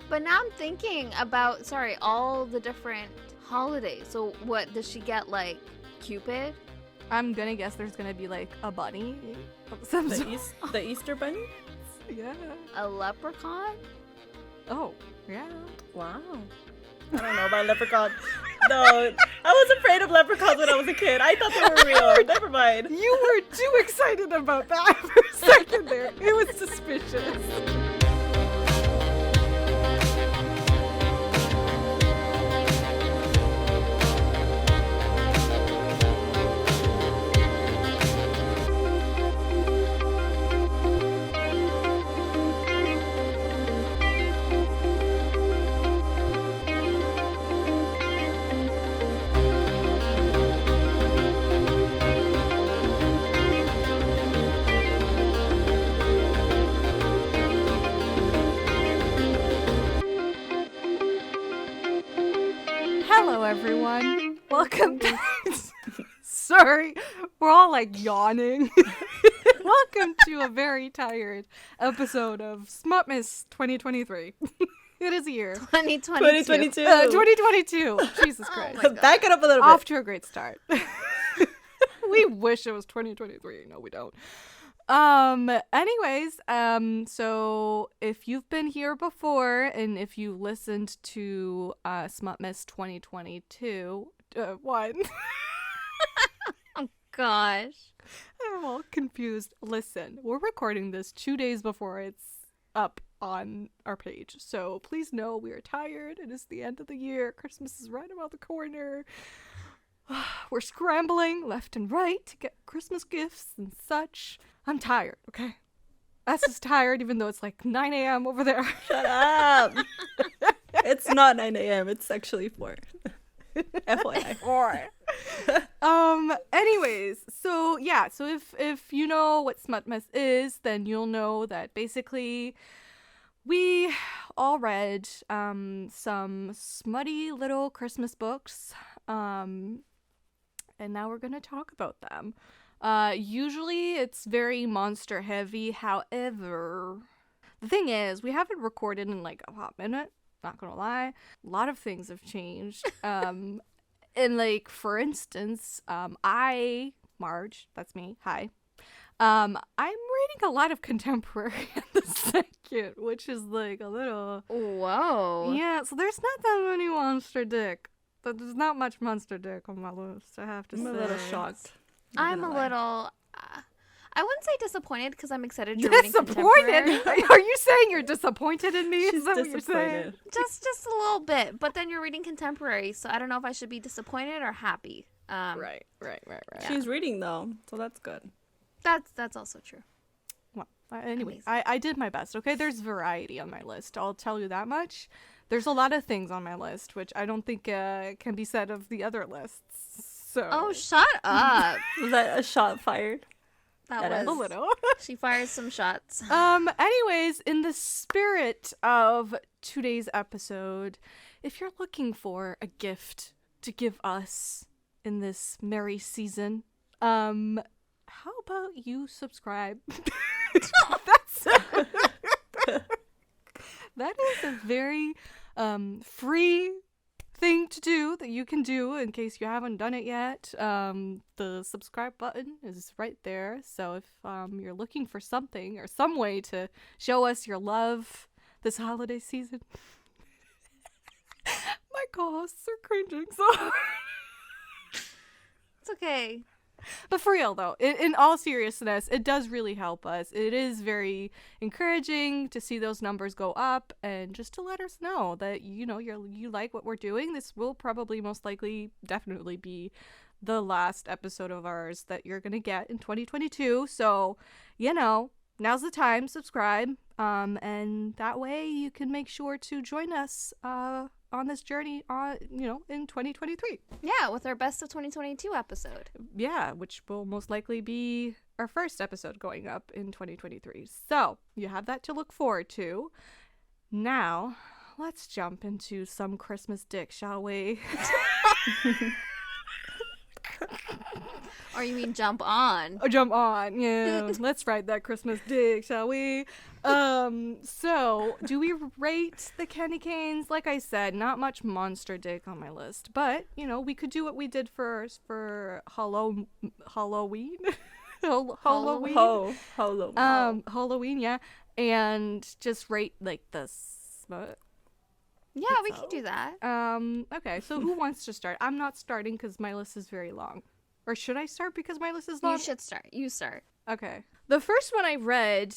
But now I'm thinking about, all the different holidays. So what, does she get, like, Cupid? I'm gonna guess there's gonna be, like, a bunny of some sort. The Easter bunny? Yeah. A leprechaun? Oh, yeah. Wow. I don't know about leprechauns. No, I was afraid of leprechauns when I was a kid. I thought they were real. Never mind. You were too excited about that for a second there. It was suspicious. Hello, everyone. Welcome back. Sorry, we're all like yawning. Welcome to a very tired episode of Smutmas 2023. It is a year. 2022. 2022. Jesus Christ. God. Back it up a little bit. Off to a great start. We wish it was 2023. No, we don't. Anyways, so if you've been here before and if you listened to Smutmas 2022, one. Oh, gosh. I'm all confused. Listen, we're recording this 2 days before it's up on our page. So please know we are tired. It is the end of the year. Christmas is right around the corner. We're scrambling left and right to get Christmas gifts and such. I'm tired, okay? S is tired even though it's like 9 a.m. over there. Shut up. It's not 9 a.m. It's actually 4. FYI. 4. Anyways, so yeah, so if you know what Smutmas is, then you'll know that basically we all read some smutty little Christmas books. And now we're going to talk about them. Usually it's very monster heavy. However, the thing is, we haven't recorded in like a hot minute. Not going to lie. A lot of things have changed. And like, for instance, Marge, that's me. Hi. I'm reading a lot of contemporary in the second, which is like a little... Whoa. Yeah, so there's not that many monster dick. There's not much monster dick on my list, I have to say. I'm a little shocked. I'm a little... I wouldn't say disappointed because I'm excited you're reading Disappointed? contemporary. Are you saying you're disappointed in me? She's Is that what you're saying? Just a little bit. But then you're reading contemporary, so I don't know if I should be disappointed or happy. Right. She's reading though, so that's good. That's also true. Well, anyway, I did my best, okay? There's variety on my list, I'll tell you that much. There's a lot of things on my list, which I don't think can be said of the other lists. So. Oh, shut up. Was that a shot fired? That was a little. She fires some shots. Anyways, in the spirit of today's episode, if you're looking for a gift to give us in this merry season, how about you subscribe? That is a very free thing to do that you can do in case you haven't done it yet. The subscribe button is right there. So if you're looking for something or some way to show us your love this holiday season. My co-hosts are cringing so hard. It's okay. But for real though, in all seriousness, it does really help us. It is very encouraging to see those numbers go up and just to let us know that, you know, you like what we're doing. This will probably most likely definitely be the last episode of ours that you're going to get in 2022. So, you know, now's the time, subscribe. And that way you can make sure to join us on this journey in 2023. Yeah, with our best of 2022 episode. Yeah, which will most likely be our first episode going up in 2023. So you have that to look forward to. Now, let's jump into some Christmas dick, shall we? Or you mean jump on? Or jump on, yeah. Let's ride that Christmas dick, shall we? So, do we rate the candy canes? Like I said, not much monster dick on my list. But, you know, we could do what we did for Halloween. Halloween? Halloween, yeah. And just rate, like, the smut. Yeah, we can do that. Okay, so who wants to start? I'm not starting because my list is very long. Or should I start because my list is long? You should start. You start. Okay. The first one I read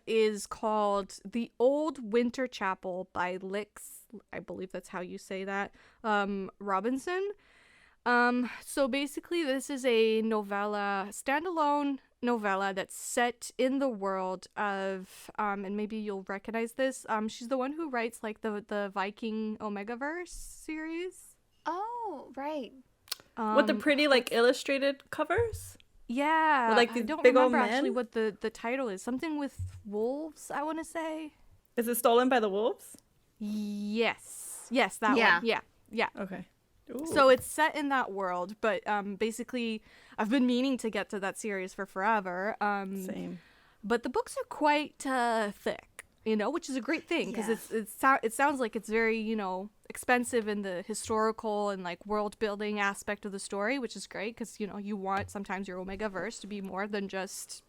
is called The Old Winter Chapel by Lix, I believe that's how you say that, Robinson. So basically this is a standalone novella that's set in the world of, and maybe you'll recognize this, she's the one who writes like the Viking Omegaverse series. Oh, right. With the pretty like illustrated covers? Yeah. With, like, I these don't big remember old actually men? what the title is. Something with wolves, I want to say. Is it Stolen by the Wolves? Yes, that Yeah. one. Yeah. Okay. Ooh. So it's set in that world, but basically I've been meaning to get to that series for forever. Same. But the books are quite thick, you know, which is a great thing because it sounds like it's very, you know, expensive in the historical and like world building aspect of the story, which is great because, you know, you want sometimes your Omegaverse to be more than just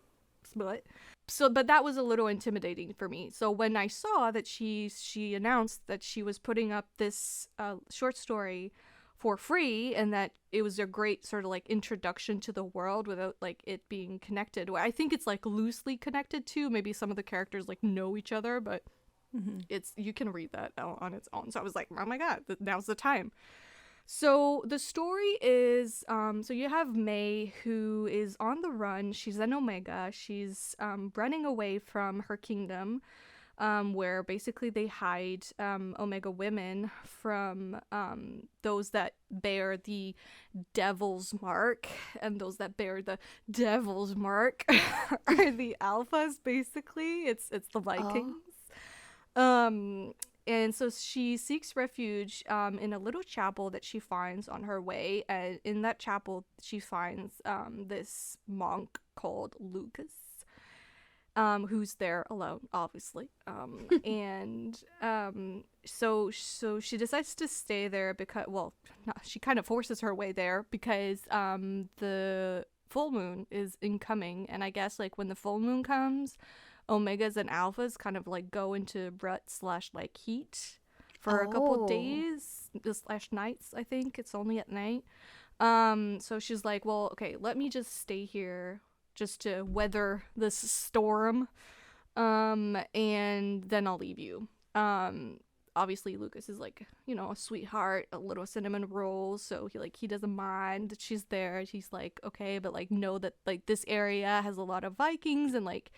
split. So, but that was a little intimidating for me. So when I saw that she announced that she was putting up this short story for free and that it was a great sort of like introduction to the world without like it being connected. I think it's like loosely connected to, maybe some of the characters like know each other, but you can read that on its own. So I was like, oh my god, now's the time. So the story is, so you have May, who is on the run. She's an Omega. She's running away from her kingdom, where basically they hide Omega women from those that bear the devil's mark, and those that bear the devil's mark are the alphas. Basically, it's the Vikings. And so she seeks refuge in a little chapel that she finds on her way. And in that chapel, she finds this monk called Lucas, who's there alone, obviously. So she decides to stay there because, well, no, she kind of forces her way there because the full moon is incoming. And I guess, like, when the full moon comes, Omegas and Alphas kind of like go into rut / like heat for a couple days / nights. I think it's only at night. So she's like, well, okay, let me just stay here just to weather this storm, and then I'll leave you. Obviously Lucas is like, you know, a sweetheart, a little cinnamon roll, so he doesn't mind that she's there. She's like, okay, but like know that like this area has a lot of Vikings and like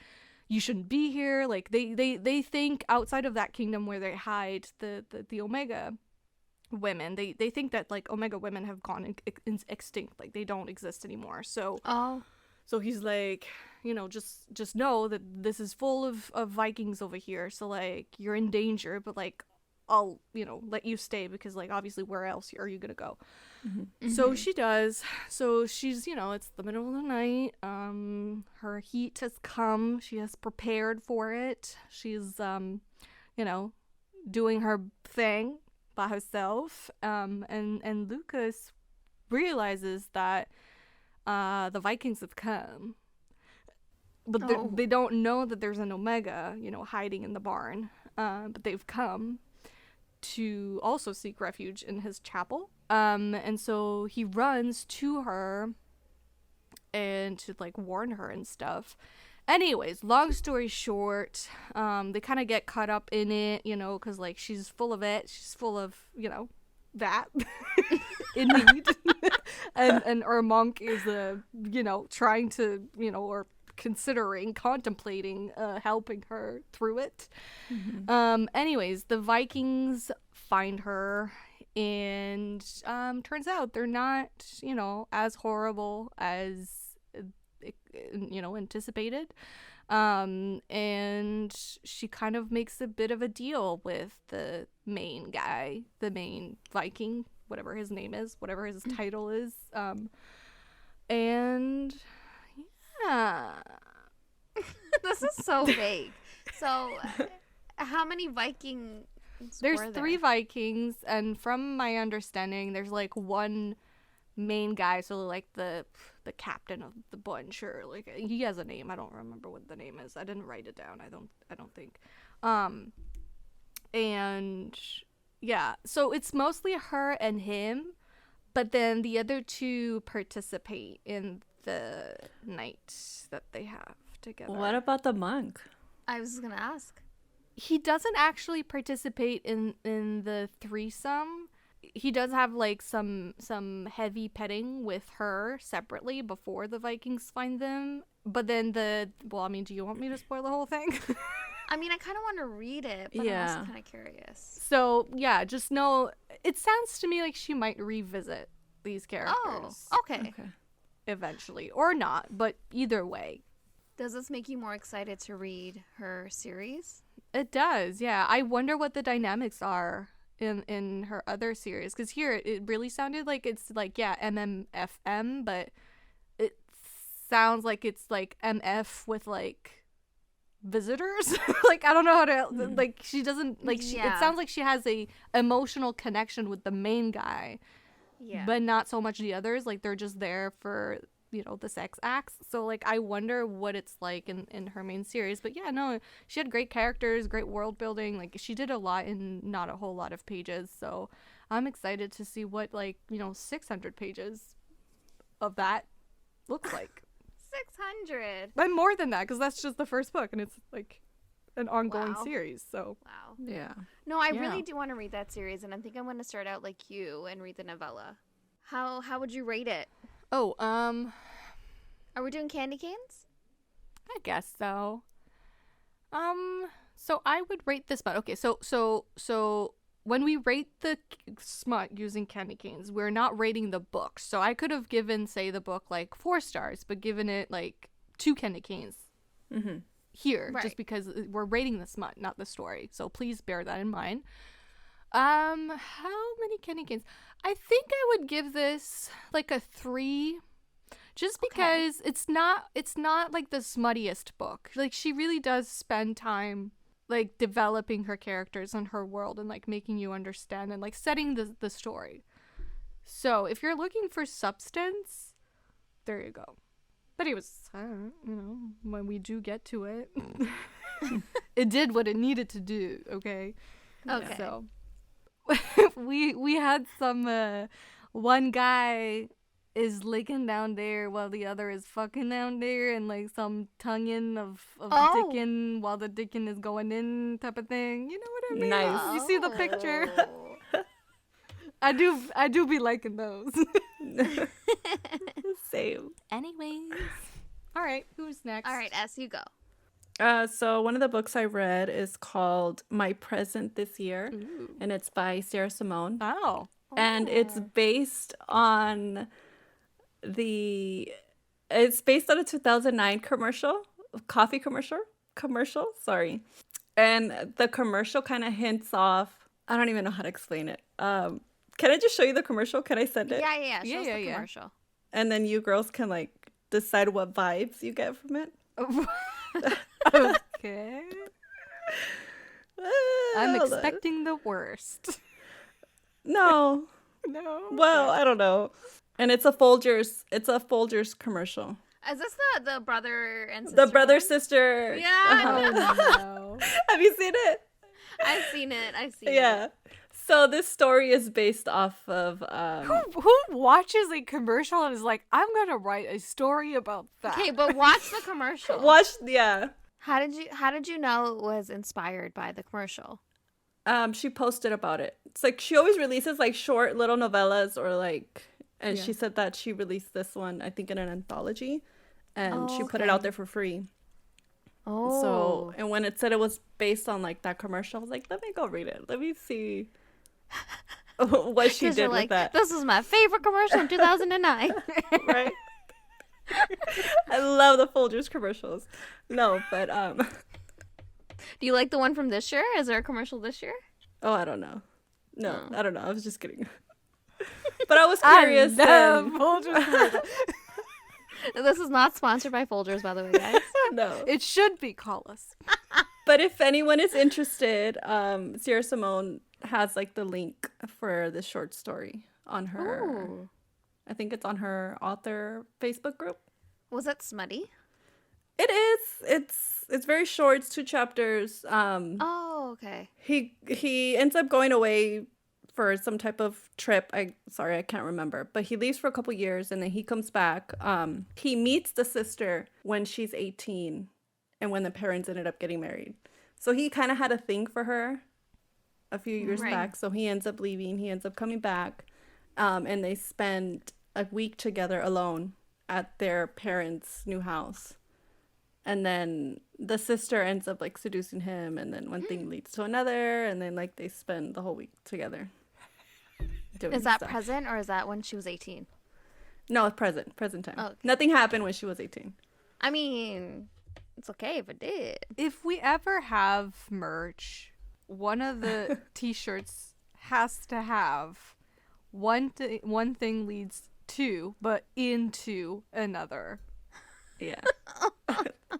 you shouldn't be here. Like they think outside of that kingdom where they hide the Omega women, they think that like Omega women have gone extinct, like they don't exist anymore. So so he's like, you know, just know that this is full of Vikings over here, so like you're in danger, but like I'll, you know, let you stay because like obviously where else are you gonna go? So she does. So she's, you know, it's the middle of the night. Her heat has come. She has prepared for it. She's you know, doing her thing by herself. And Lucas realizes that the Vikings have come. But they don't know that there's an Omega, you know, hiding in the barn. But they've come to also seek refuge in his chapel. And so he runs to her and to like warn her and stuff. Anyways, long story short, they kind of get caught up in it, you know, because like she's full of it. She's full of, you know, that in need. and our monk is you know, trying to, you know, or contemplating helping her through it. Anyways, the Vikings find her, and turns out they're not, you know, as horrible as, you know, anticipated. And she kind of makes a bit of a deal with the main guy, the main Viking, whatever his name is, whatever his title is. And yeah. This is so vague. So, how many Vikings There's were 3 there? Vikings, and from my understanding, there's like one main guy, so like the captain of the bunch, or like he has a name. I don't remember what the name is. I didn't write it down. I don't think. And yeah, so it's mostly her and him, but then the other 2 participate in the night that they have together. What about the monk? I was gonna ask. He doesn't actually participate in the threesome. He does have like some heavy petting with her separately before the Vikings find them. But then do you want me to spoil the whole thing? I mean, I kind of want to read it, but I'm also kind of curious. So yeah, just know it sounds to me like she might revisit these characters. Oh, okay. Eventually, or not, but either way. Does this make you more excited to read her series? It does, yeah. I wonder what the dynamics are in her other series, because here it really sounded like it's like, yeah, MMFM, but it sounds like it's like MF with like visitors. Like, I don't know how to like, she doesn't like it sounds like she has a emotional connection with the main guy, but not so much the others. Like, they're just there for, you know, the sex acts. So like, I wonder what it's like in her main series. But yeah, no, she had great characters, great world building. Like, she did a lot in not a whole lot of pages. So I'm excited to see what, like, you know, 600 pages of that looks like. 600. And more than that, because that's just the first book, and it's like an ongoing series. So wow. Yeah. No, I really do want to read that series, and I think I'm going to start out like you and read the novella. How would you rate it? Oh, Are we doing candy canes? I guess so. So I would rate this smut. Okay, so when we rate the smut using candy canes, we're not rating the book. So I could have given, say, the book like 4 stars, but given it like 2 candy canes here, just because we're rating the smut, not the story. So please bear that in mind. How many candy canes? I think I would give this like a 3. Just because it's not like the smuttiest book. Like, she really does spend time like developing her characters and her world and like making you understand and like setting the story. So if you're looking for substance, there you go. But it was, you know, when we do get to it, it did what it needed to do. Okay. So we had some one guy is licking down there while the other is fucking down there, and like some tonguing of dickin while the dickin is going in type of thing. You know what I mean? Nice. You see the picture? I do be liking those. Same. Anyways. All right, who's next? All right, S, you go. So one of the books I read is called My Present This Year, and it's by Sarah Simone. Oh. And it's based on it's based on a 2009 coffee commercial, sorry. And the commercial kind of hints off, I don't even know how to explain it. Can I just show you the commercial? Can I send it? Yeah. Show us the commercial. And then you girls can like decide what vibes you get from it. Okay. I'm expecting the worst. No. Well, I don't know. And it's a Folgers commercial. Is this the brother and sister? The brother sister. Yeah. No. Have you seen it? I've seen it. Yeah. So this story is based off of Who watches a commercial and is like, I'm gonna write a story about that? Okay, but watch the commercial. Yeah. How did you know it was inspired by the commercial? She posted about it. It's like she always releases like short little novellas or like, and she said that she released this one, I think, in an anthology, and she put it out there for free. Oh. So, and when it said it was based on like that commercial, I was like, let me go read it. Let me see what she did with that. This is my favorite commercial in 2009. Right? I love the Folgers commercials. No, but Do you like the one from this year? Is there a commercial this year? Oh, I don't know. No, I don't know. I was just kidding. But I was curious. Folgers commercial. This is not sponsored by Folgers, by the way, guys. No. It should be. Call us. But if anyone is interested, Sierra Simone has like the link for the short story on her. Ooh. I think it's on her author Facebook group. Was it smutty? It is. It's very short. It's 2 chapters. Oh, okay. He ends up going away for some type of trip. I can't remember. But he leaves for a couple years and then he comes back. He meets the sister when she's 18 and when the parents ended up getting married. So he kind of had a thing for her a few years back. So he ends up leaving. He ends up coming back. And they spend a week together alone at their parents' new house. And then the sister ends up like seducing him, and then one thing leads to another, and then like they spend the whole week together. Is that stuff. present or is that when she was 18? No, it's present time. Oh, okay. Nothing happened when she was 18. I mean, it's okay if it did. If we ever have merch, one of the t-shirts has to have one thing leads to, but into another. Yeah.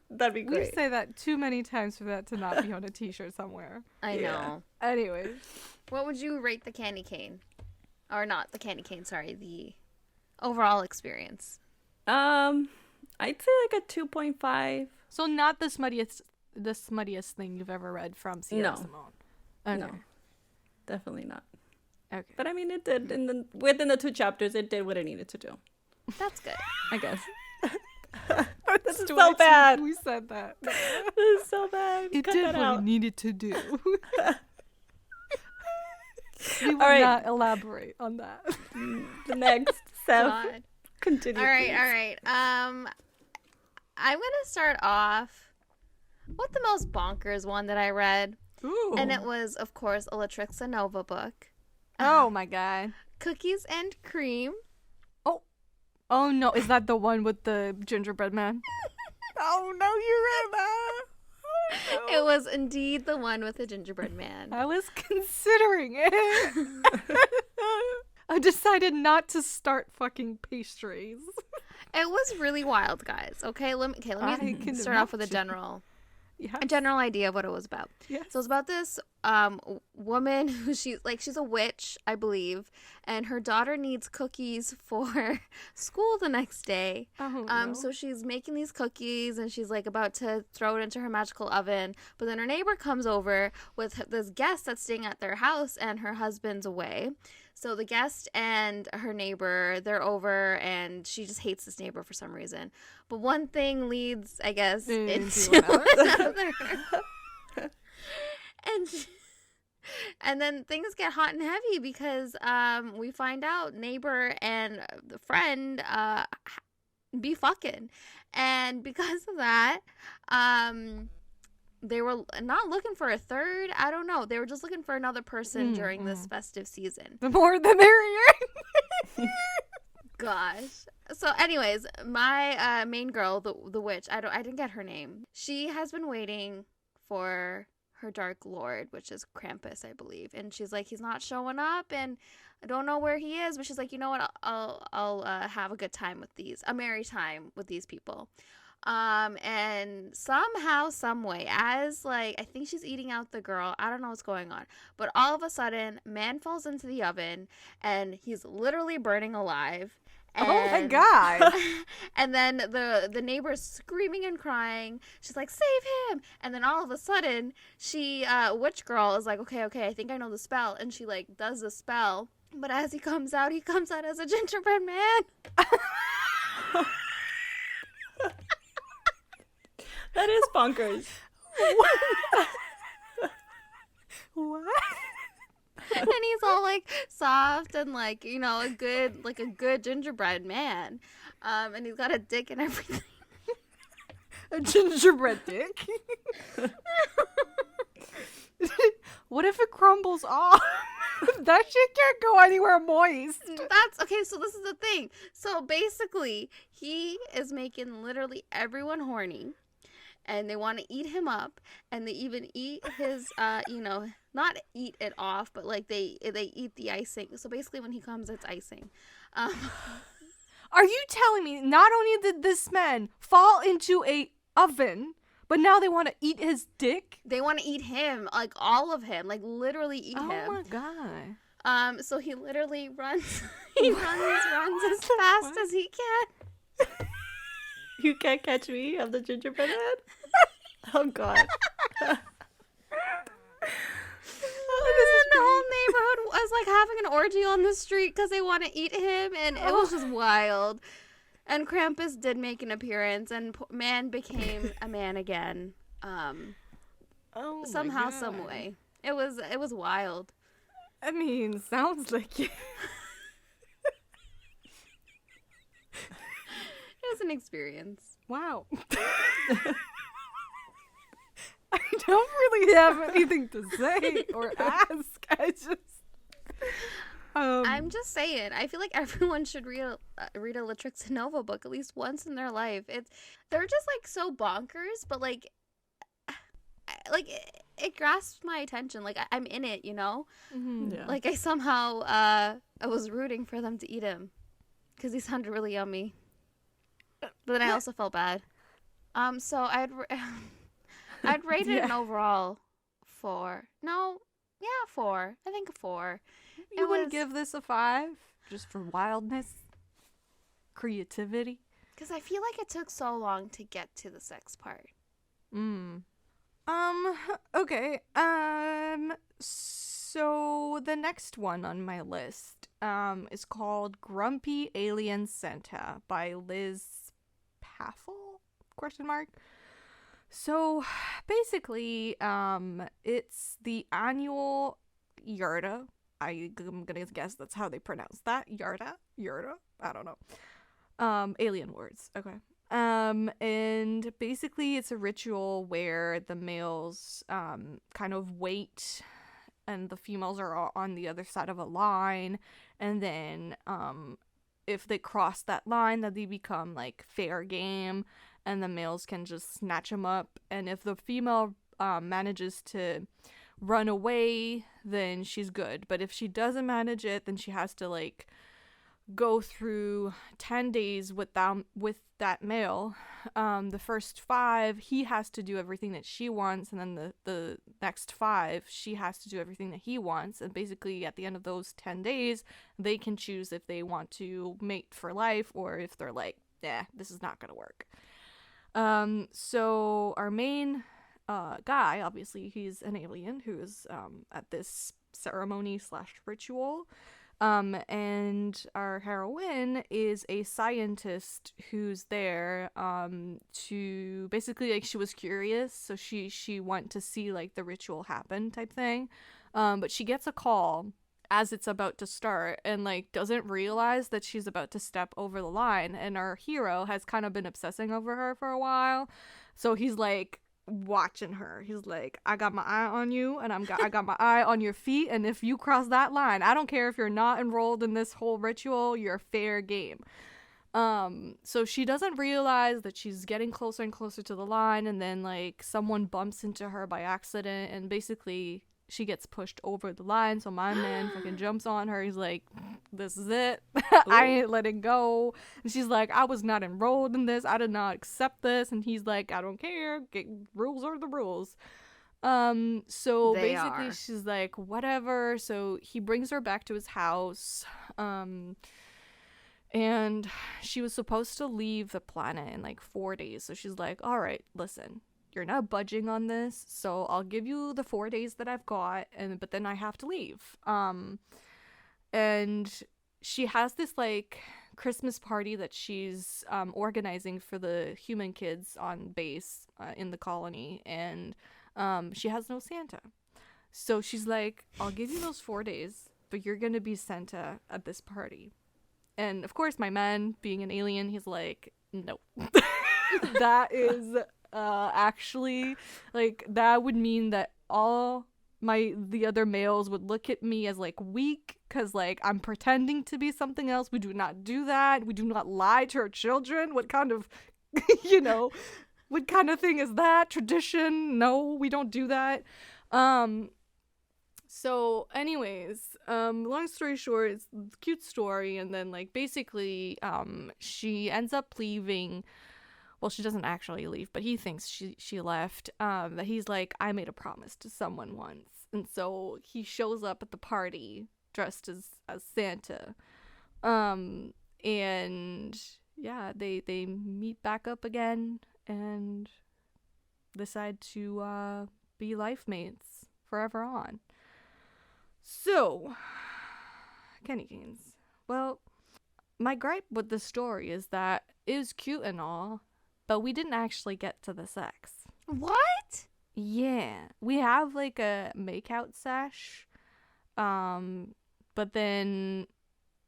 That'd be great. We say that too many times for that to not be on a t-shirt somewhere. I know. Anyways. What would you rate the candy cane? Or not the candy cane, sorry, the overall experience. I'd say like a 2.5. So not the smuttiest thing you've ever read from Sierra Simone. Okay. No. Definitely not. Okay. But I mean, it did within the 2 chapters, it did what it needed to do. That's good. I guess. This is so bad. We said that. This is so bad. It Cut did that what out. it needed to do. We will All right. not elaborate on that. The next Seth. God. Continue. All right, please. all right. I'm gonna start off with the most bonkers one that I read, Ooh. and it was, of course, a Latrixa Nova book, Oh my god. Cookies and Cream. Oh no, is that the one with the gingerbread man? Oh no, you read that. Oh, no. It was indeed the one with the gingerbread man. I was considering it. I decided not to start fucking pastries. It was really wild, guys. Okay, let me I can start off with a imagine. general idea of what it was about. Yes. So it's about this woman who she's a witch, I believe, and her daughter needs cookies for school the next day. Oh, no. So she's making these cookies and she's like about to throw it into her magical oven, but then her neighbor comes over with this guest that's staying at their house and her husband's away. So the guest and her neighbor, they're over, and she just hates this neighbor for some reason. But one thing leads, I guess, into another. And then things get hot and heavy because we find out neighbor and the friend be fucking. And because of that, they were not looking for a third. I don't know. They were just looking for another person during this festive season. The more the merrier. Gosh. So anyways, my main girl, the witch, I didn't get her name. She has been waiting for her dark lord, which is Krampus, I believe. And she's like, he's not showing up and I don't know where he is, but she's like, you know what? I'll have a good time with a merry time with these people. And somehow, some way, as like, I think she's eating out the girl. I don't know what's going on. But all of a sudden, man falls into the oven and he's literally burning alive. And, oh my god. And then the neighbor's screaming and crying. She's like, save him. And then all of a sudden, witch girl is like, okay, I think I know the spell. And she like does the spell. But as he comes out as a gingerbread man. That is bonkers. What? And he's all like soft and like, you know, a good gingerbread man. And he's got a dick and everything. A gingerbread dick? What if it crumbles off? That shit can't go anywhere moist. That's okay. So this is the thing. So basically, he is making literally everyone horny. And they want to eat him up, and they even eat his, not eat it off, but like they eat the icing. So basically, when he comes, it's icing. Are you telling me not only did this man fall into a oven, but now they want to eat his dick? They want to eat him, like all of him, like literally eat him. Oh my god. So he literally runs. He runs as fast as he can. You can't catch me. I'm the gingerbread man. Oh god. And the whole neighborhood was like having an orgy on the street because they want to eat him, and it was just wild. And Krampus did make an appearance, and man became a man again. Somehow, some way. It was wild. I mean, sounds like it. It was an experience. Wow. I don't really have anything to say or ask. I'm just saying. I feel like everyone should read a Latrix Nova book at least once in their life. They're just like so bonkers, but like it grasps my attention. Like I'm in it, you know. Mm-hmm. Yeah. Like I somehow I was rooting for them to eat him because he sounded really yummy. But then I also felt bad. So I'd rate it an overall 4. No, yeah, 4. I think a 4. You wouldn't give this a 5 just for wildness, creativity? Because I feel like it took so long to get to the sex part. Okay. So the next one on my list is called Grumpy Alien Santa by Liz Paffel? ? So basically, it's the annual Yurda. I'm gonna guess that's how they pronounce that. Yurda? I don't know. Alien words. Okay. And basically it's a ritual where the males kind of wait and the females are on the other side of a line, and then if they cross that line, then they become like fair game, and the males can just snatch them up. And if the female manages to run away, then she's good. But if she doesn't manage it, then she has to like go through 10 days with that male. The first 5, he has to do everything that she wants, and then the next 5, she has to do everything that he wants. And basically at the end of those 10 days, they can choose if they want to mate for life or if they're like, this is not gonna work. So our main guy, obviously he's an alien who is at this ceremony / ritual. And our heroine is a scientist who's there to basically, like, she was curious, so she went to see like the ritual happen type thing. But she gets a call as it's about to start and like doesn't realize that she's about to step over the line, and our hero has kind of been obsessing over her for a while, so he's like watching her. He's like, I got my eye on you, and I got my eye on your feet, and if you cross that line, I don't care if you're not enrolled in this whole ritual, you're fair game. So she doesn't realize that she's getting closer and closer to the line, and then like someone bumps into her by accident, and basically she gets pushed over the line. So my man fucking jumps on her. He's like, this is it. I ain't letting go. And she's like, I was not enrolled in this. I did not accept this. And he's like, I don't care. Rules are the rules. So basically she's like, whatever. So he brings her back to his house. And she was supposed to leave the planet in like 4 days. So she's like, all right, listen, you're not budging on this, so I'll give you the 4 days that I've got, but then I have to leave. And she has this like Christmas party that she's organizing for the human kids on base in the colony, and she has no Santa. So she's like, I'll give you those 4 days, but you're gonna be Santa at this party. And of course my man, being an alien, he's like, no. That is actually, like, that would mean that all the other males would look at me as like weak, because like I'm pretending to be something else. We do not do that. We do not lie to our children. What kind of what kind of thing is that? Tradition? No, we don't do that. So, anyways, long story short, it's a cute story, and then like basically, she ends up leaving. Well, she doesn't actually leave, but he thinks she left. That he's like, I made a promise to someone once, and so he shows up at the party dressed as Santa. And yeah, they meet back up again and decide to be life mates forever on. So, Kenny Canes. Well, my gripe with the story is that it was cute and all, but we didn't actually get to the sex. What? Yeah, we have like a makeout sesh, but then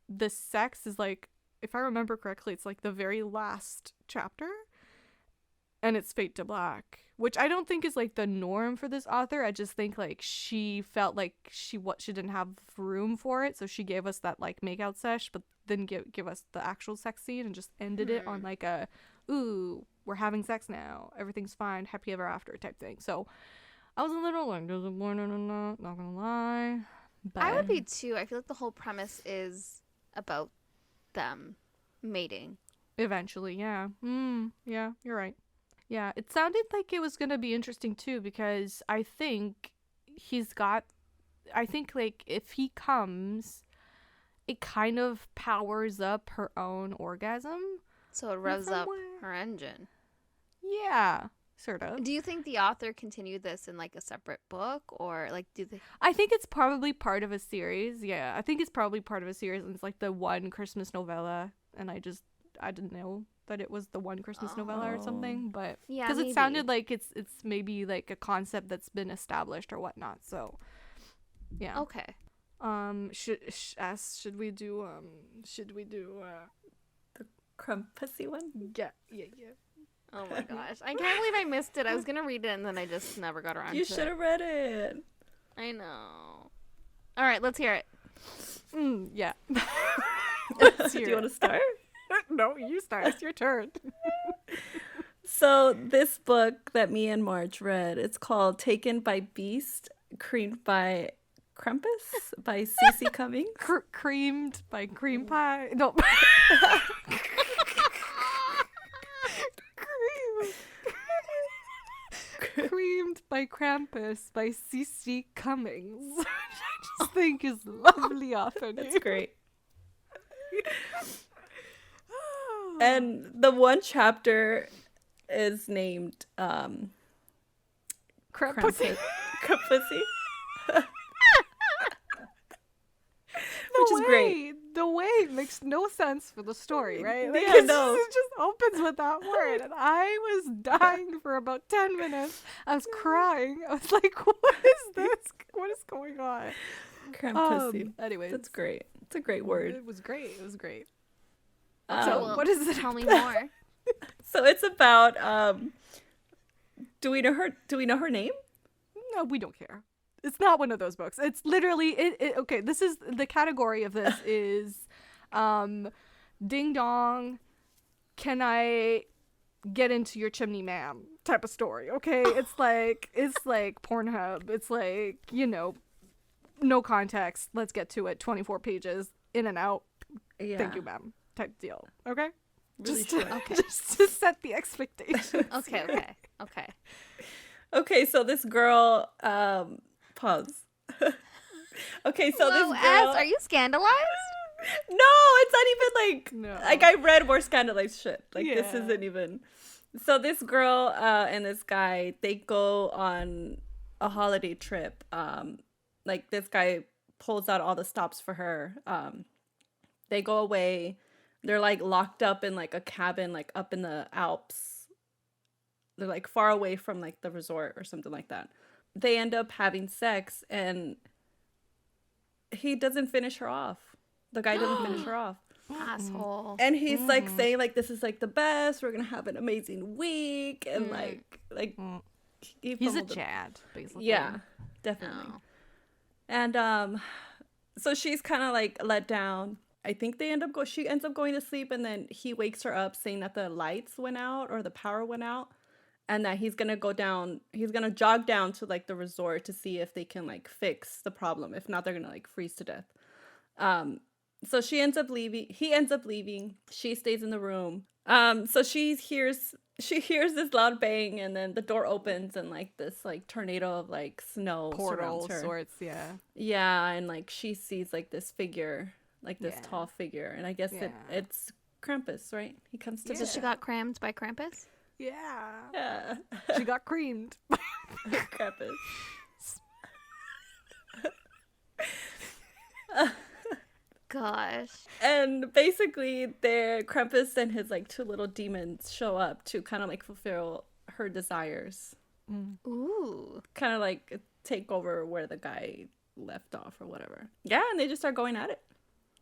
the sex is like, if I remember correctly, it's like the very last chapter, and it's fade to black, which I don't think is like the norm for this author. I just think like she felt like she didn't have room for it, so she gave us that like makeout sesh, but then give us the actual sex scene and just ended it on like a, ooh, we're having sex now, everything's fine, happy ever after type thing. So I was a little like disappointed in that, not gonna lie. But I would be too. I feel like the whole premise is about them mating. eventually, yeah. Yeah, you're right. Yeah, it sounded like it was gonna be interesting too, because I think like if he comes, it kind of powers up her own orgasm. So it revs some up way. her engine. Yeah, sort of. Do you think the author continued this in like a separate book, or like do they? I think it's probably part of a series. Yeah, I think it's probably part of a series, and it's like the one Christmas novella, and I didn't know that it was the one Christmas novella or something, but Yeah, because it maybe. sounded like it's maybe like a concept that's been established or whatnot. So yeah. Okay. Should we do Krampusy one? yeah. Oh my gosh, I can't believe I missed it. I was gonna read it and then I just never got around to You it. should have read it. I know. All right, let's hear it. Yeah. Do you want to start? No, you start. It's your turn. So this book that me and Marge read, it's called Taken by Beast, creamed by Krampus by Cece Cummings. Creamed by cream pie. No. Creamed by Krampus by Cece Cummings. Which I just think is lovely author name. That's great. And the one chapter is named Krampus. Krampusy. Which is great. The way makes no sense for the story, right? Like, Yeah, no. It just opens with that word, and I was dying for about 10 minutes. I was crying. I was like, "What is this? What is going on?" Krampusy. Anyways, That's great. It's a great word. It was great. It was great. So what is it? Tell me more. So it's about do we know her name? No, we don't care. It's not one of those books. It's literally okay, this is the category of this is ding dong, can I get into your chimney man type of story. Okay? It's like Pornhub. It's like, no context. Let's get to it. 24 pages in and out. Yeah. Thank you, ma'am. Type deal. Okay? Really just, short. Okay. just to set the expectations. Okay. Okay, so this girl pause. Okay, so Hello, this girl S, are you scandalized? No, it's not even like No. like I read more scandalized shit. Like this Yeah. isn't even. So this girl and this guy, they go on a holiday trip. Like this guy pulls out all the stops for her. They go away. They're like locked up in like a cabin like up in the Alps. They're like far away from like the resort or something like that. They end up having sex and he doesn't finish her off. The guy doesn't finish her off. Asshole. And he's like saying like this is like the best. We're gonna have an amazing week and like He's a Chad, basically. Yeah, definitely. No. And so she's kind of like let down. I think she ends up going to sleep and then he wakes her up saying that the lights went out or the power went out. and that he's gonna jog down to like the resort to see if they can like fix the problem. If not, they're gonna like freeze to death. So he ends up leaving. She stays in the room. So she hears this loud bang, and then the door opens, and like this like tornado of like snow Portal surrounds her. sorts, yeah. Yeah, and like she sees like this figure, like this tall figure, and I guess it's Krampus, right? He comes to So she got crammed by Krampus? Yeah. She got creamed. Krampus. Gosh. And basically, Krampus and his like two little demons show up to kind of like fulfill her desires. Ooh. Kind of like take over where the guy left off or whatever. Yeah, and they just start going at it.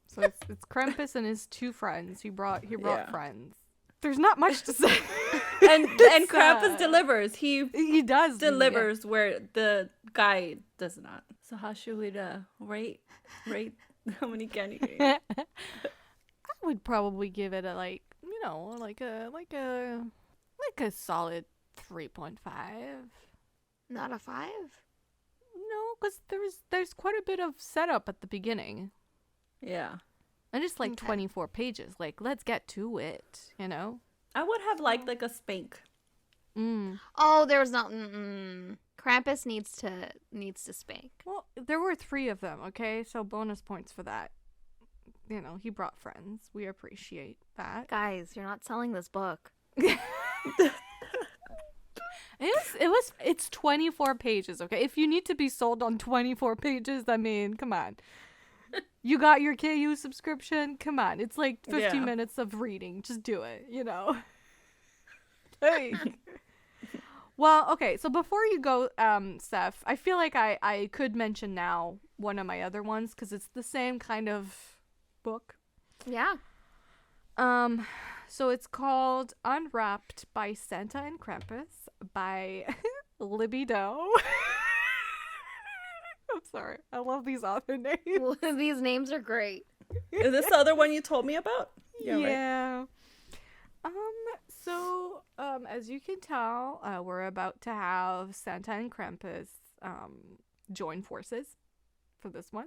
So it's Krampus and his two friends. He brought friends. There's not much to say. and Krampus delivers. He does delivers where the guy does not. So how should we rate how many candy canes? I would probably give it a like a solid 3.5. Not a 5? No, because there's quite a bit of setup at the beginning. Yeah. And it's like 24 pages. Like, let's get to it, you know? I would have liked like a spank. Oh, there was not. Krampus needs to spank. Well, there were 3 of them, okay? So bonus points for that. You know, he brought friends. We appreciate that. Guys, you're not selling this book. It's 24 pages, okay? If you need to be sold on 24 pages, I mean, come on. You got your KU subscription? Come on. It's like 50 minutes of reading. Just do it, you know? Hey. Well, okay. So before you go, Steph, I feel like I could mention now one of my other ones because it's the same kind of book. Yeah. So it's called Unwrapped by Santa and Krampus by Libby Doe. I'm sorry. I love these author names. These names are great. Is this the other one you told me about? Yeah. Right. So, as you can tell, we're about to have Santa and Krampus join forces for this one.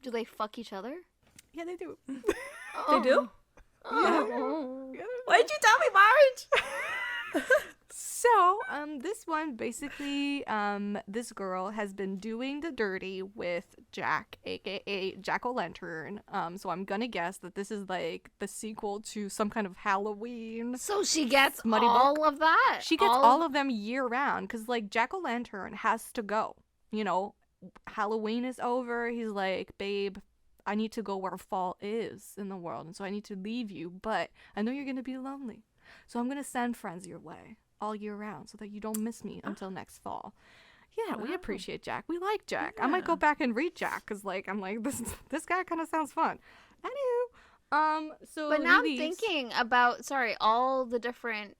Do they fuck each other? Yeah, they do. They do? Oh. Yeah. Why'd you tell me, Marge? So, this one, basically, this girl has been doing the dirty with Jack, aka Jack-o'-lantern. So I'm gonna guess that this is like the sequel to some kind of Halloween. So she gets Smutty all book. of that? She gets all of them year round, because like Jack-o'-lantern has to go. You know, Halloween is over. He's like, babe, I need to go where fall is in the world, and so I need to leave you, but I know you're gonna be lonely. So I'm gonna send friends your way all year round so that you don't miss me until next fall. Yeah, we appreciate Jack. We like Jack. I might go back and read Jack because, like, I'm like, this guy kind of sounds fun. Anywho, so but now I'm thinking about all the different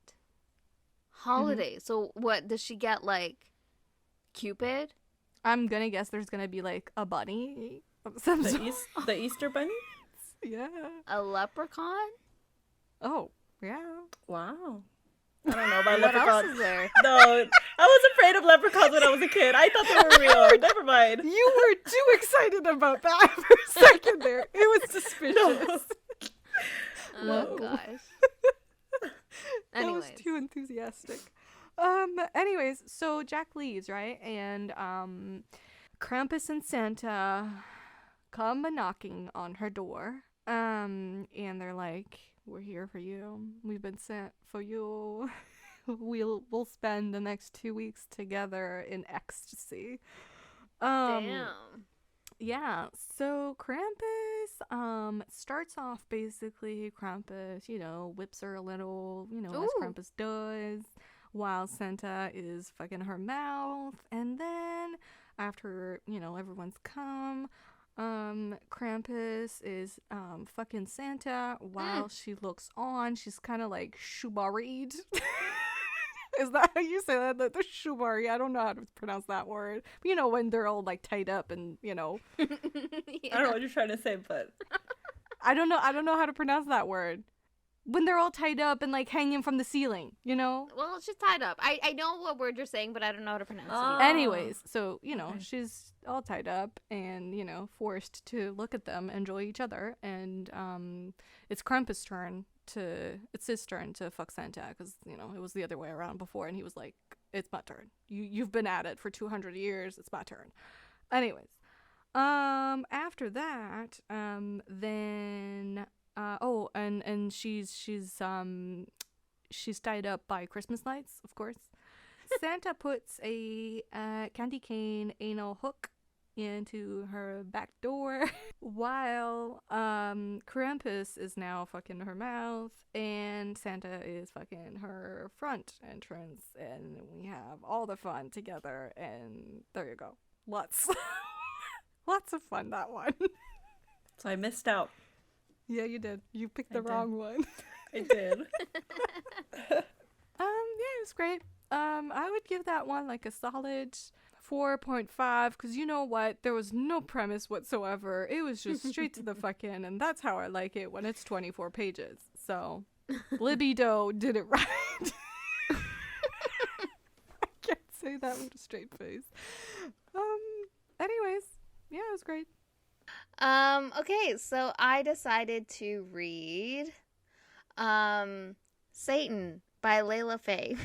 holidays. So what does she get? Like Cupid? I'm gonna guess there's gonna be like a bunny. Of some sort. The Easter bunny? Yeah. A leprechaun? Oh, yeah. Wow. I don't know about What leprechauns. else is there? No, I was afraid of leprechauns when I was a kid. I thought they were real. Never mind. You were too excited about that for a second there. It was suspicious. Oh gosh. That was Anyways. too enthusiastic. Anyways, so Jack leaves, right? And Krampus and Santa come knocking on her door. And they're like, we're here for you. We've been sent for you. We'll spend the next 2 weeks together in ecstasy. Damn. Yeah, so Krampus starts off basically, Krampus, whips her a little, as Krampus does, while Santa is fucking her mouth. And then after, everyone's come, Krampus is fucking Santa while she looks on. She's kind of like shubaried. Is that how you say that? The shubari. I don't know how to pronounce that word. But when they're all like tied up and Yeah. I don't know what you're trying to say, but I don't know how to pronounce that word. when they're all tied up and like hanging from the ceiling, you know? Well, she's tied up. I know what word you're saying, but I don't know how to pronounce it. Oh. Anyways, so, you know, Okay. she's all tied up and, you know, forced to look at them, enjoy each other. And it's Krampus' turn it's his turn to fuck Santa because, you know, it was the other way around before. And he was like, it's my turn. You've been at it for 200 years. It's my turn. Anyways, after that, then... and she's tied up by Christmas lights, of course. Santa puts a candy cane anal hook into her back door while Krampus is now fucking her mouth and Santa is fucking her front entrance, and we have all the fun together, and there you go. Lots of fun, that one. So I missed out. Yeah, you did. You picked I the did. wrong one. I did. Yeah, it was great. I would give that one like a solid 4.5 because you know what? There was no premise whatsoever. It was just straight to the fucking, and that's how I like it when it's 24 pages. So, Libby Doe did it right. I can't say that with a straight face. Anyways, yeah, it was great. Okay, so I decided to read Satan by Layla Faye.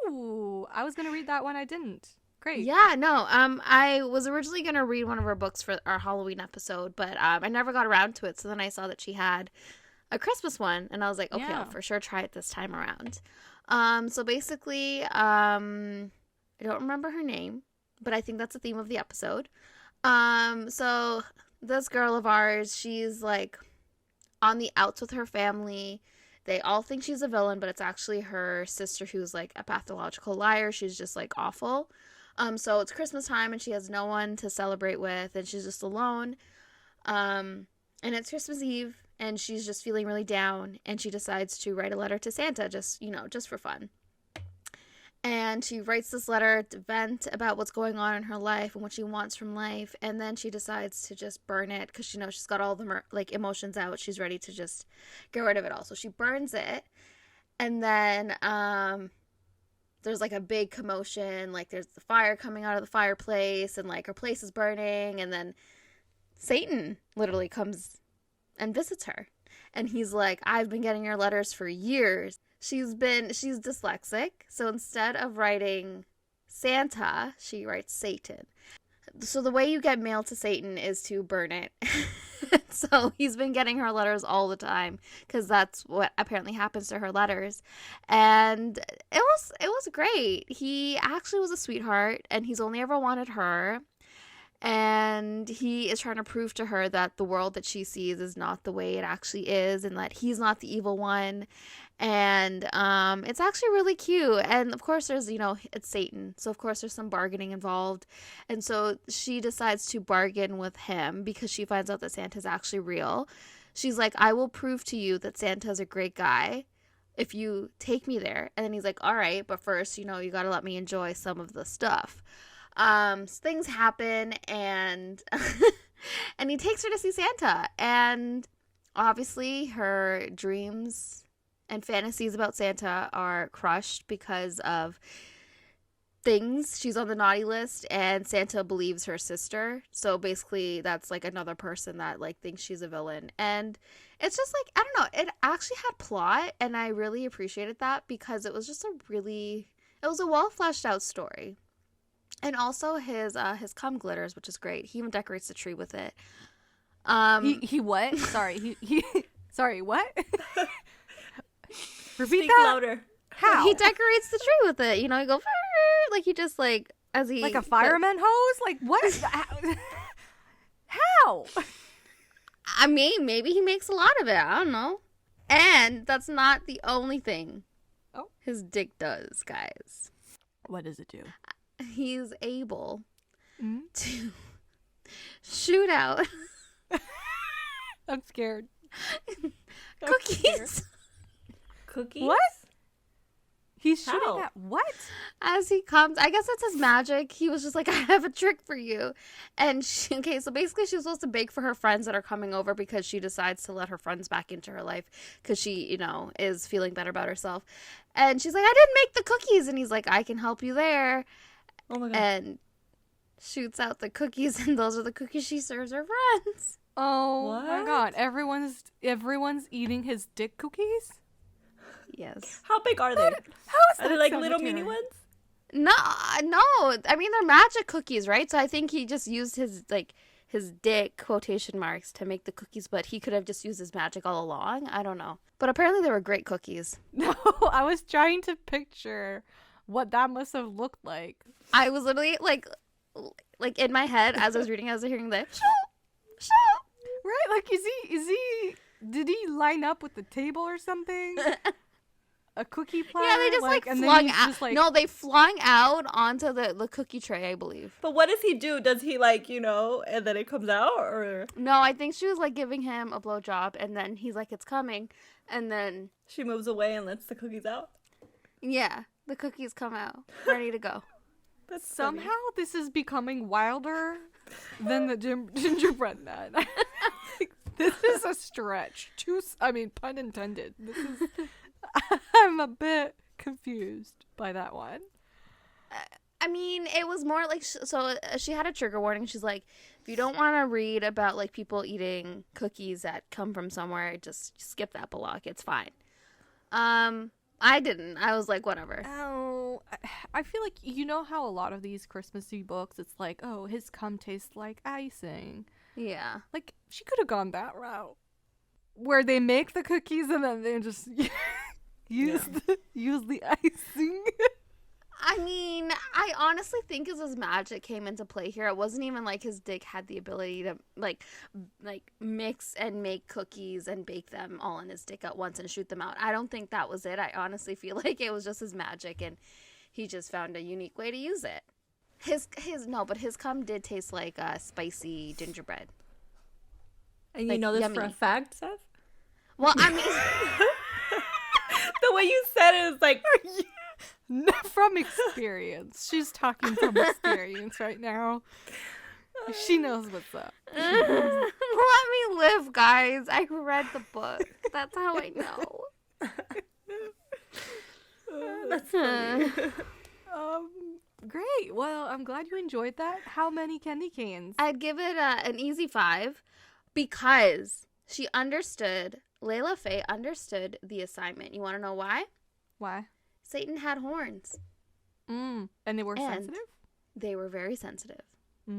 Ooh, I was gonna read that one. I didn't. Great. Yeah, no, I was originally gonna read one of her books for our Halloween episode, but I never got around to it. So then I saw that she had a Christmas one, and I was like, okay, Yeah. I'll for sure try it this time around. So basically, I don't remember her name, but I think that's the theme of the episode. So this girl of ours, she's like on the outs with her family. They all think she's a villain, but it's actually her sister who's like a pathological liar. She's just like awful. So it's Christmas time and she has no one to celebrate with and she's just alone. And it's Christmas Eve and she's just feeling really down and she decides to write a letter to Santa just for fun. And she writes this letter to vent about what's going on in her life and what she wants from life. And then she decides to just burn it because she's got all the emotions out. She's ready to just get rid of it all. So she burns it. And then there's like a big commotion. Like there's the fire coming out of the fireplace and like her place is burning. And then Satan literally comes and visits her. And he's like, I've been getting your letters for years. She's dyslexic, so instead of writing Santa, she writes Satan. So the way you get mail to Satan is to burn it. So he's been getting her letters all the time because that's what apparently happens to her letters. And it was great. He actually was a sweetheart and he's only ever wanted her. And he is trying to prove to her that the world that she sees is not the way it actually is and that he's not the evil one. And it's actually really cute. And of course there's, it's Satan. So of course there's some bargaining involved. And so she decides to bargain with him because she finds out that Santa's actually real. She's like, I will prove to you that Santa's a great guy if you take me there. And then he's like, all right, but first, you got to let me enjoy some of the stuff. Things happen and and he takes her to see Santa, and obviously her dreams and fantasies about Santa are crushed because of things. She's on the naughty list and Santa believes her sister, so basically that's like another person that like thinks she's a villain. And it's just like, I don't know, it actually had plot and I really appreciated that because it was just it was a well fleshed out story. And also his cum glitters, which is great. He even decorates the tree with it. He what? Sorry, he sorry, what? Repeat Speak that. louder. How? He decorates the tree with it. He go like he just like as he like a fireman hose? Like what? How? I mean, maybe he makes a lot of it. I don't know. And that's not the only thing. Oh, his dick does, guys. What does it do? He's able to shoot out I'm scared. cookies. Cookies? What? He's shooting How? at what? As he comes, I guess it's his magic. He was just like, I have a trick for you. And okay, so basically she's supposed to bake for her friends that are coming over because she decides to let her friends back into her life because she, is feeling better about herself. And she's like, I didn't make the cookies. And he's like, I can help you there. Oh my god. And shoots out the cookies, and those are the cookies she serves her friends. Oh my What? god, everyone's eating his dick cookies? Yes. How big are they? How is Are they that like little mini sanitary? ones? No. I mean, they're magic cookies, right? So I think he just used his dick quotation marks to make the cookies, but he could have just used his magic all along. I don't know. But apparently they were great cookies. No, I was trying to picture what that must have looked like. I was literally like in my head as I was reading, I was hearing the shoo. Right? Like, did he line up with the table or something? A cookie platter? Yeah, they just and then flung he's out. just, like, No, they flung out onto the cookie tray, I believe. But what does he do? Does he and then it comes out, or No, I think she was like giving him a blowjob, and then he's like, it's coming. And then, she moves away and lets the cookies out? yeah, the cookies come out, ready to go. That's funny. somehow this is becoming wilder than the gingerbread man. This is a stretch. Pun intended. I'm a bit confused by that one. I mean, it was more like, she had a trigger warning. She's like, if you don't want to read about like people eating cookies that come from somewhere, just skip that block. It's fine. I didn't. I was like, whatever. Oh, I feel like, how a lot of these Christmassy books, it's like, oh, his cum tastes like icing. Yeah. Like, she could have gone that route. Where they make the cookies and then they just use the icing. I mean, I honestly think his magic came into play here. It wasn't even like his dick had the ability to like mix and make cookies and bake them all in his dick at once and shoot them out. I don't think that was it. I honestly feel like it was just his magic and he just found a unique way to use it. But his cum did taste like spicy gingerbread. And you like, know this yummy. for a fact, Seth? Well, I mean, The way you said it is like, From experience. She's talking from experience right now. She knows what's up. let me live, guys. I read the book. That's how I know. that's funny. Great. Well, I'm glad you enjoyed that. How many candy canes? I'd give it an easy 5 because Layla Faye understood the assignment. You want to know why? Why? Satan had horns. And they were And sensitive? They were very sensitive. So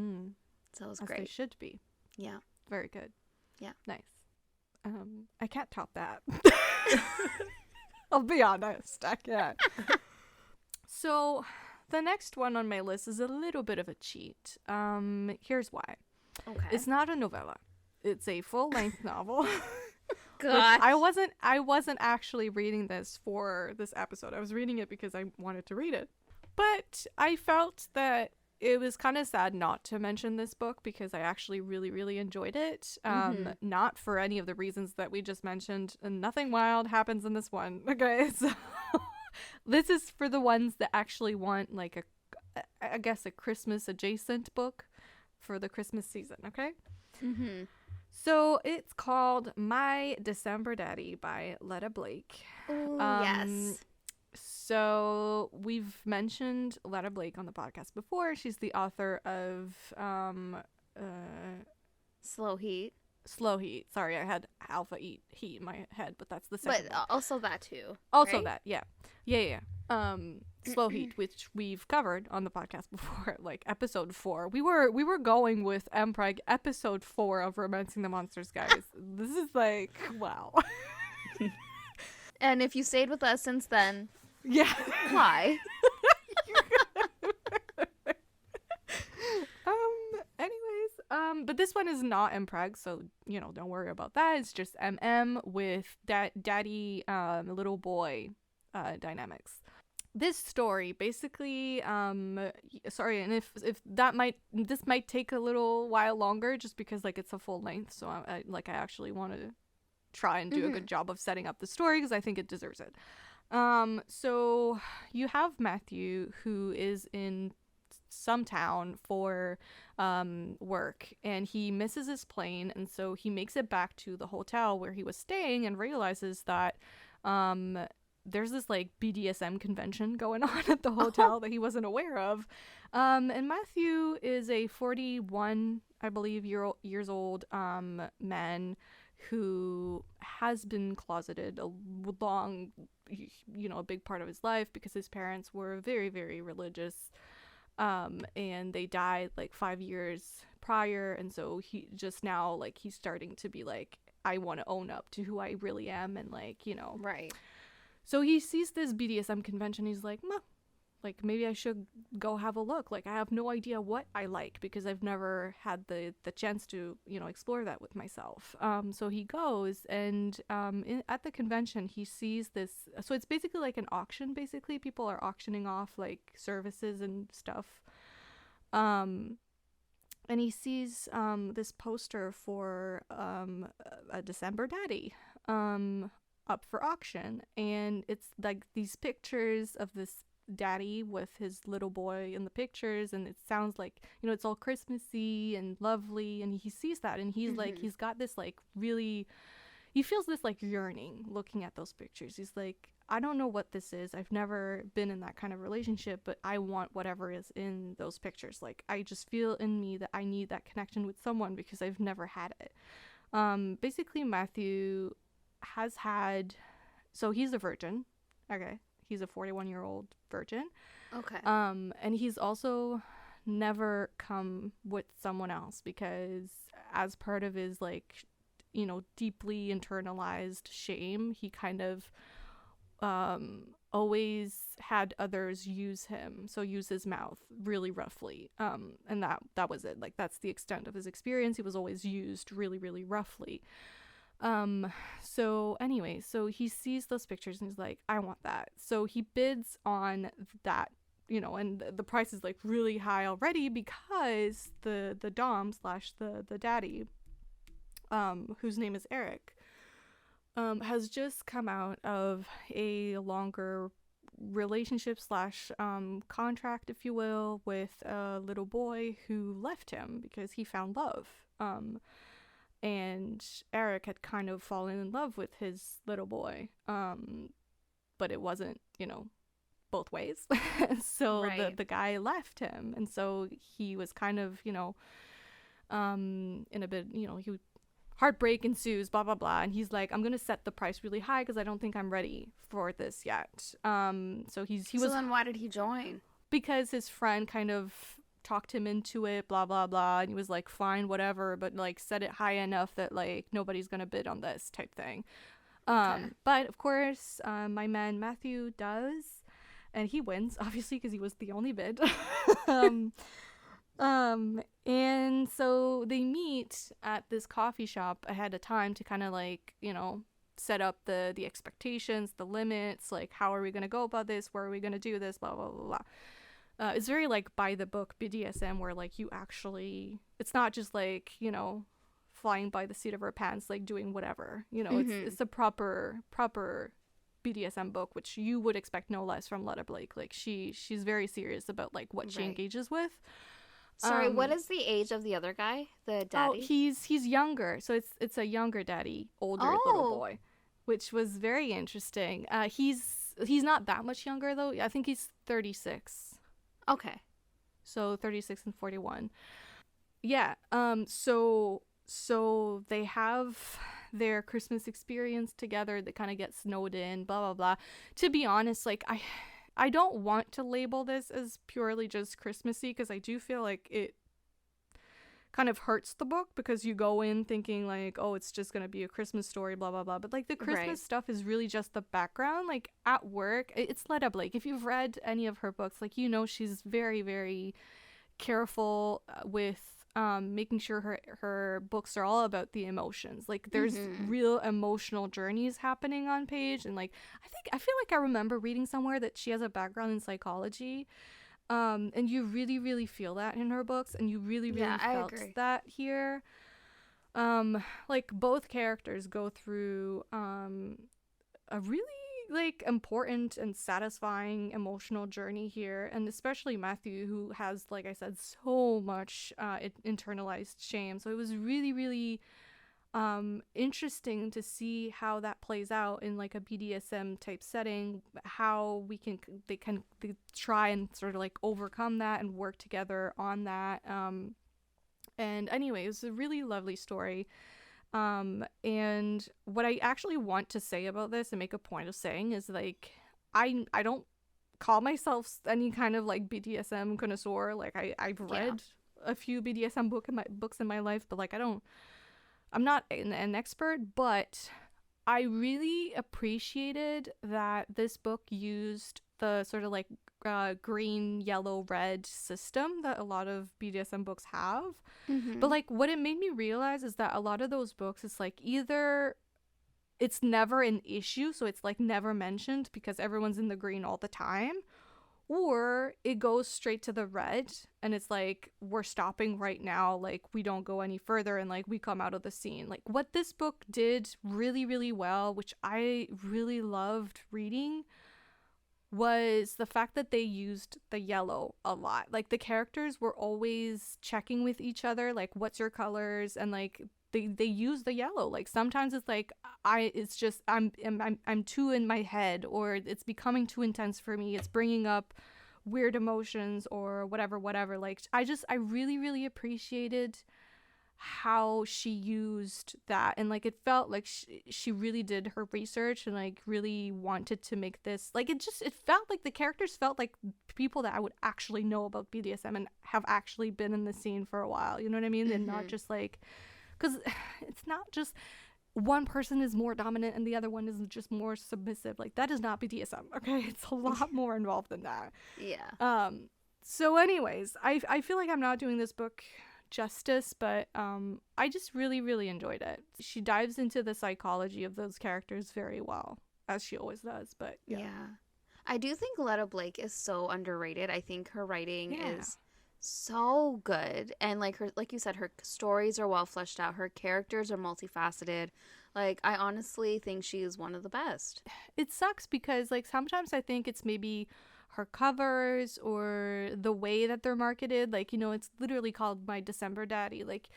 So it was as they great. should be. Yeah. Very good. Yeah. Nice. I can't top that. I'll be honest. I can't. So the next one on my list is a little bit of a cheat. Here's why. Okay. It's not a novella. It's a full-length novel. God. I wasn't actually reading this for this episode. I was reading it because I wanted to read it. But I felt that it was kind of sad not to mention this book because I actually really, really enjoyed it. Not for any of the reasons that we just mentioned. And nothing wild happens in this one. Okay, so this is for the ones that actually want like a Christmas adjacent book for the Christmas season. Okay. Mm-hmm. So it's called My December Daddy by Leta Blake. Ooh, yes. So we've mentioned Leta Blake on the podcast before. She's the author of Slow Heat. Slow Heat. Sorry, I had Alpha Heat in my head, but that's the second But one. also that too. Also right? that, yeah. Slow Heat, which we've covered on the podcast before, like episode 4. We were going with Mpreg episode 4 of Romancing the Monsters, guys. This is like, wow. And if you stayed with us since then, Yeah. why? But this one is not Mpreg, so don't worry about that. It's just with daddy little boy dynamics. This story basically sorry, and if this might take a little while longer just because like it's a full length, so I actually want to try and do a good job of setting up the story because I think it deserves it. So you have Matthew, who is in some town for work, and he misses his plane, and so he makes it back to the hotel where he was staying and realizes that there's this like BDSM convention going on at the hotel that he wasn't aware of. And Matthew is a 41, I believe, years old man who has been closeted a long, a big part of his life because his parents were very, very religious. And they died like 5 years prior, and so he just now, like, he's starting to be like, I want to own up to who I really am, and like, Right. so he sees this BDSM convention. He's like, like, maybe I should go have a look. Like, I have no idea what I like because I've never had the chance to, explore that with myself. So he goes, and at the convention, he sees this. So it's basically like an auction, basically. People are auctioning off, like, services and stuff. And he sees this poster for a December daddy up for auction. And it's, like, these pictures of this daddy with his little boy in the pictures, and it sounds like, it's all Christmassy and lovely, and he sees that, and he's like, he's got this like really, he feels this like yearning looking at those pictures. He's like, I don't know what this is, I've never been in that kind of relationship, but I want whatever is in those pictures. Like, I just feel in me that I need that connection with someone because I've never had it. Basically Matthew has had, so he's a virgin. Okay, he's a 41-year-old virgin. Okay. And he's also never come with someone else because as part of his, like, deeply internalized shame, he kind of always had others use him, so use his mouth really roughly. And that was it. Like, that's the extent of his experience. He was always used really, really roughly. So anyway, so he sees those pictures and he's like, I want that. So he bids on that, and the price is like really high already because the dom / the daddy, whose name is Eric, has just come out of a longer relationship / contract, if you will, with a little boy who left him because he found love. And Eric had kind of fallen in love with his little boy, but it wasn't, both ways. So Right. the guy left him, and so he was kind of, in a bit, he heartbreak ensues, blah blah blah, and he's like, I'm gonna set the price really high because I don't think I'm ready for this yet. So he So was, then why did he join? because his friend kind of talked him into it, blah blah blah, and he was like, fine, whatever, but like set it high enough that like nobody's gonna bid on this type thing. Okay. But of course, my man Matthew does, and he wins, obviously, because he was the only bid. And so they meet at this coffee shop ahead of time to kind of like, set up the expectations, the limits, like, how are we gonna go about this, where are we gonna do this, blah blah blah blah. It's very like by the book BDSM, where like you actually, it's not just like, flying by the seat of our pants, like doing whatever, it's a proper BDSM book, which you would expect no less from Leta Blake. Like she's very serious about like what she Right. engages with. Sorry, what is the age of the other guy? The daddy? Oh, he's younger, so it's a younger daddy, older little boy, which was very interesting. He's not that much younger though. I think he's 36. Okay. So 36 and 41. Yeah. So they have their Christmas experience together. They kind of get snowed in, blah blah blah. To be honest, like I don't want to label this as purely just Christmassy because I do feel like it kind of hurts the book because you go in thinking like, oh, it's just gonna be a Christmas story, blah blah blah, but like the Christmas Right. stuff is really just the background. Like at work, it's Leta Blake. If you've read any of her books, like, she's very, very careful with making sure her books are all about the emotions. Like there's real emotional journeys happening on page, and like I feel like I remember reading somewhere that she has a background in psychology. And you really, really feel that in her books, and you really, really felt that here. Like both characters go through a really like important and satisfying emotional journey here, and especially Matthew, who has, like I said, so much internalized shame. So it was really, really interesting to see how that plays out in like a BDSM type setting, how they try and sort of like overcome that and work together on that. And anyway, it was a really lovely story. And what I actually want to say about this and make a point of saying is, like, I don't call myself any kind of like BDSM connoisseur. Like I've read a few BDSM books in my life, but like I'm not an expert, but I really appreciated that this book used the sort of like green, yellow, red system that a lot of BDSM books have. Mm-hmm. But like what it made me realize is that a lot of those books, it's like either it's never an issue, so it's like never mentioned because everyone's in the green all the time, or it goes straight to the red and it's like, we're stopping right now, like we don't go any further, and like we come out of the scene. Like what this book did really, really well, which I really loved reading, was the fact that they used the yellow a lot. Like the characters were always checking with each other, like what's your colors, and like they use the yellow. Like sometimes it's like I'm too in my head, or it's becoming too intense for me, it's bringing up weird emotions or whatever. Like I really, really appreciated how she used that, and like it felt like she really did her research and like really wanted to make this, like it felt like the characters felt like people that I would actually know about BDSM and have actually been in the scene for a while, you know what I mean? And not just like, because it's not just one person is more dominant and the other one is just more submissive. Like that is not BDSM, okay? It's a lot more involved than that. So anyways, I feel like I'm not doing this book justice, but I just really, really enjoyed it. She dives into the psychology of those characters very well, as she always does. But yeah. I do think Leta Blake is so underrated. I think her writing is so good, and like you said, her stories are well fleshed out, her characters are multifaceted. Like I honestly think she is one of the best. It sucks because like sometimes I think it's maybe her covers or the way that they're marketed. Like, you know, it's literally called My December Daddy, like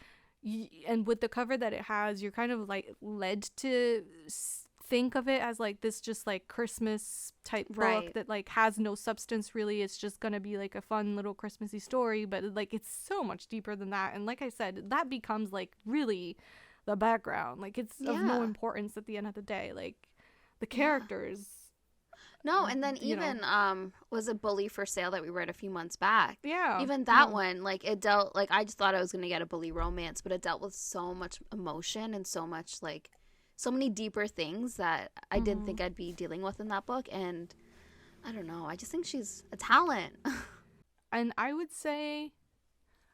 and with the cover that it has, you're kind of like led to think of it as like this just like Christmas type book that like has no substance really. It's just gonna be like a fun little Christmassy story, but like it's so much deeper than that. And like I said, that becomes like really the background. Like it's of no importance at the end of the day. Like the characters. No, and then even was a Bully for Sale that we read a few months back. Yeah. Even that one, like it dealt, like I just thought I was gonna get a bully romance, but it dealt with so much emotion and so much like so many deeper things that I didn't think I'd be dealing with in that book. And I don't know, I just think she's a talent. And I would say,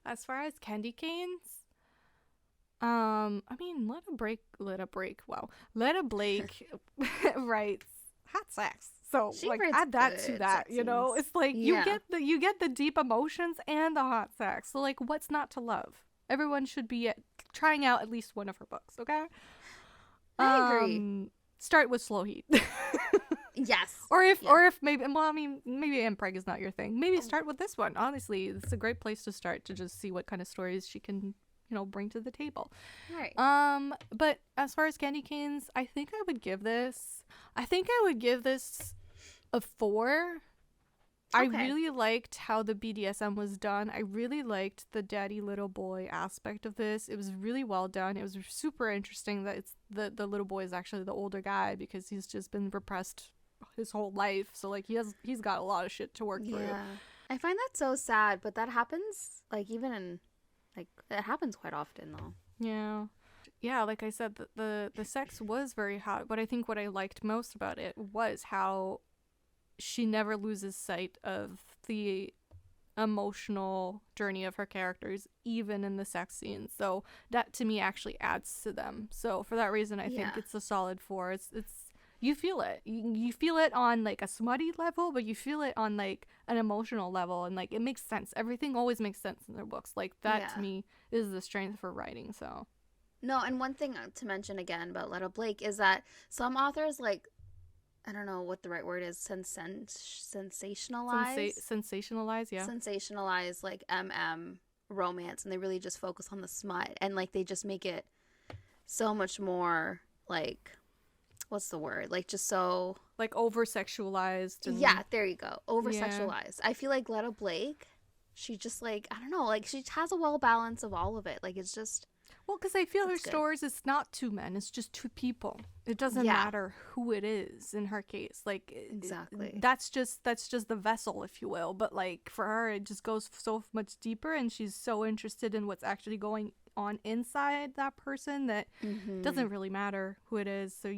as far as candy canes, I mean, Leta Blake writes hot sex. So She like writes add that good to that, you know? sex It's like scenes. you get the deep emotions and the hot sex. So like what's not to love? Everyone should be trying out at least one of her books, okay? I agree. Start with Slow Heat. Yes. Or if maybe, well, I mean, maybe Ampreg is not your thing. Maybe start with this one. Honestly, it's a great place to start to just see what kind of stories she can, you know, bring to the table. Right. But as far as candy canes, I think I would give this a 4. I really liked how the BDSM was done. I really liked the daddy little boy aspect of this. It was really well done. It was super interesting that it's the little boy is actually the older guy because he's just been repressed his whole life. So like he's got a lot of shit to work through. Yeah. I find that so sad, but that happens like even in like it happens quite often though. Yeah. Yeah, like I said, the sex was very hot, but I think what I liked most about it was how she never loses sight of the emotional journey of her characters, even in the sex scenes. So that to me actually adds to them. So for that reason, I think it's a solid 4. It's you feel it. You feel it on like a smutty level, but you feel it on like an emotional level, and like it makes sense. Everything always makes sense in their books. Like that to me is the strength for writing. So no, and one thing to mention again about Leta Blake is that some authors like I don't know what the right word is, sensationalize? Sensationalize, yeah. Sensationalize, like, romance, and they really just focus on the smut, and, like, they just make it so much more, like, what's the word? Like, just so... Like, over-sexualized. And... Yeah, there you go. Over-sexualized. Yeah. I feel like Leta Blake, she just, like, I don't know, like, she has a well balance of all of it. Like, it's just... Well, because I feel her stories, it's not two men, it's just two people. It doesn't matter who it is in her case. Like, exactly. That's just the vessel, if you will. But, like, for her, it just goes so much deeper, and she's so interested in what's actually going on inside that person that it doesn't really matter who it is. So,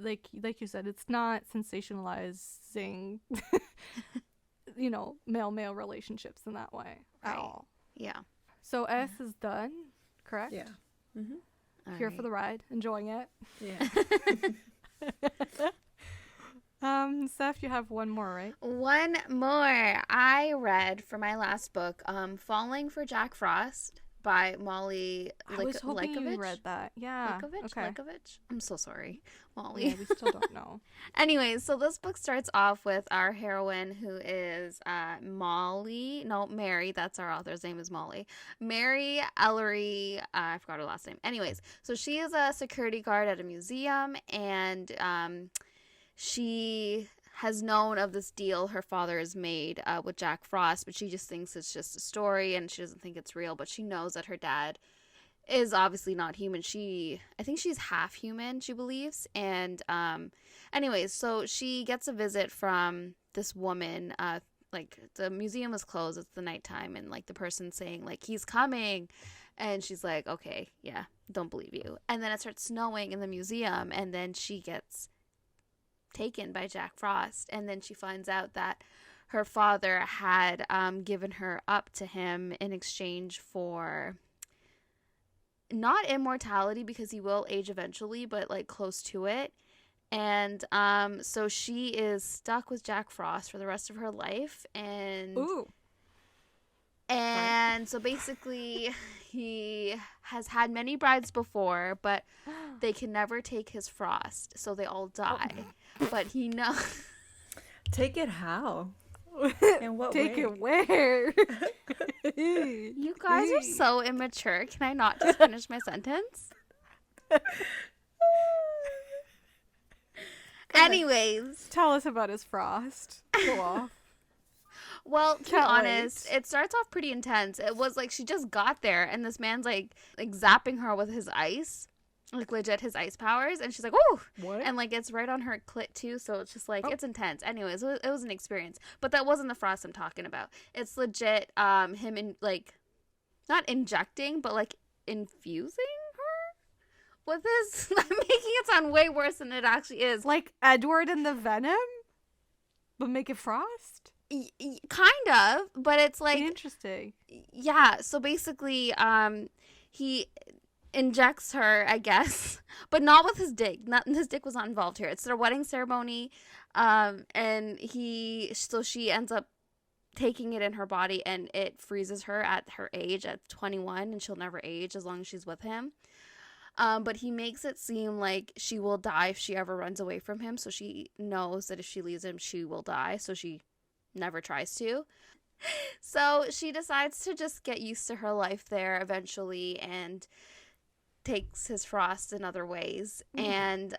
like you said, it's not sensationalizing, you know, male-male relationships in that way at all. Yeah. So S is done, correct? Yeah. Mm-hmm. Here for the ride, enjoying it. Yeah. Steph, you have one more, right? One more. I read for my last book, Falling for Jack Frost by Molly I was hoping you read that. Yeah. Likovich? I'm so sorry, Molly. Yeah, we still don't know. Anyways, so this book starts off with our heroine, who is Mary. That's our author's name, is Molly. Mary Ellery. I forgot her last name. Anyways, so she is a security guard at a museum, and she has known of this deal her father has made with Jack Frost, but she just thinks it's just a story, and she doesn't think it's real. But she knows that her dad is obviously not human. I think she's half human, she believes. And anyways, so she gets a visit from this woman. Like, the museum is closed, it's the nighttime, and like the person's saying like, he's coming, and she's like, okay, yeah, don't believe you. And then it starts snowing in the museum, and then she gets taken by Jack Frost, and then she finds out that her father had given her up to him in exchange for not immortality, because he will age eventually, but like close to it. And so she is stuck with Jack Frost for the rest of her life. And Ooh. And so basically he has had many brides before, but they can never take his frost, so they all die. But he knows. Take it how? In what Take way? it where? You guys are so immature. Can I not just finish my sentence? Anyways. Tell us about his frost. Go off. Well, to be honest, it starts off pretty intense. It was like she just got there, and this man's like zapping her with his ice. Like, legit, his ice powers. And she's like, ooh! What? And, like, it's right on her clit, too. So it's just, like, it's intense. Anyways, it was an experience. But that wasn't the frost I'm talking about. It's legit him, not injecting, but, like, infusing her with his... I'm making it sound way worse than it actually is. Like Edward and the Venom? But make it frost? Kind of. But it's, like... Interesting. Yeah. So, basically, he... injects her, I guess, but not with his dick. His dick was not involved here. It's their wedding ceremony, and she ends up taking it in her body, and it freezes her at her age at 21, and she'll never age as long as she's with him. But he makes it seem like she will die if she ever runs away from him, so she knows that if she leaves him, she will die, so she never tries to. So she decides to just get used to her life there eventually, and takes his frost in other ways. And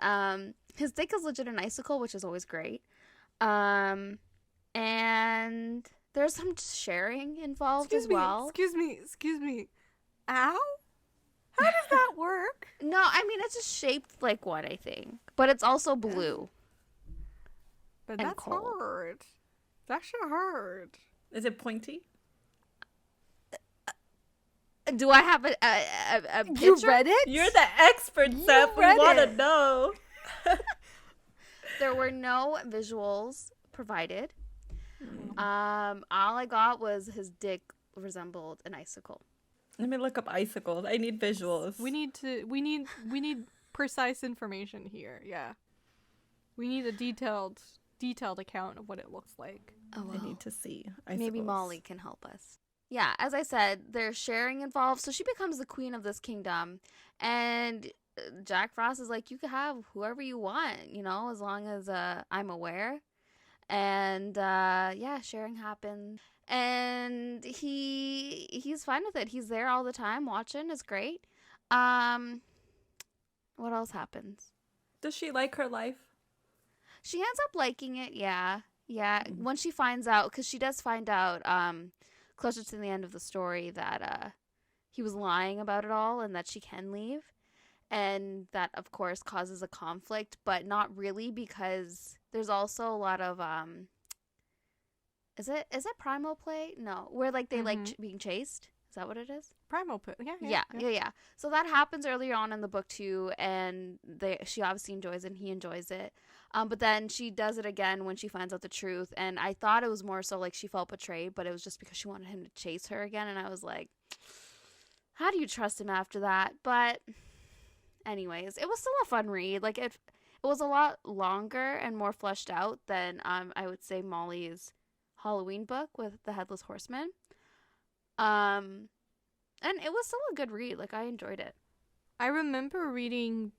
his dick is legit an icicle, which is always great. And there's some sharing involved as well. Excuse me. Ow? How does that work? No, I mean, it's just shaped like one, I think. But it's also blue. But that's cold. hard. That should hurt. Is it pointy? Do I have a picture? You read it? You're the expert, Seth. We want to know. There were no visuals provided. All I got was his dick resembled an icicle. Let me look up icicles. I need visuals. We need precise information here. Yeah. We need a detailed account of what it looks like. Oh, well. I need to see icicles. Maybe Molly can help us. yeah, as I said, there's sharing involved. So she becomes the queen of this kingdom. And Jack Frost is like, you can have whoever you want, as long as I'm aware. And yeah, sharing happens. And he's fine with it. He's there all the time watching. It's great. What else happens? Does she like her life? She ends up liking it, yeah. Yeah, when she finds out, because she does find out closer to the end of the story that he was lying about it all and that she can leave. And that, of course, causes a conflict, but not really, because there's also a lot of, is it primal play? No, where, like, they like being chased. Is that what it is? Primal put. Yeah. So that happens earlier on in the book too, and she obviously enjoys it and he enjoys it. But then she does it again when she finds out the truth, and I thought it was more so like she felt betrayed, but it was just because she wanted him to chase her again, and I was like, how do you trust him after that? But anyways, it was still a fun read. Like it was a lot longer and more fleshed out than I would say Molly's Halloween book with the Headless Horseman. And it was still a good read. Like, I enjoyed it. I remember reading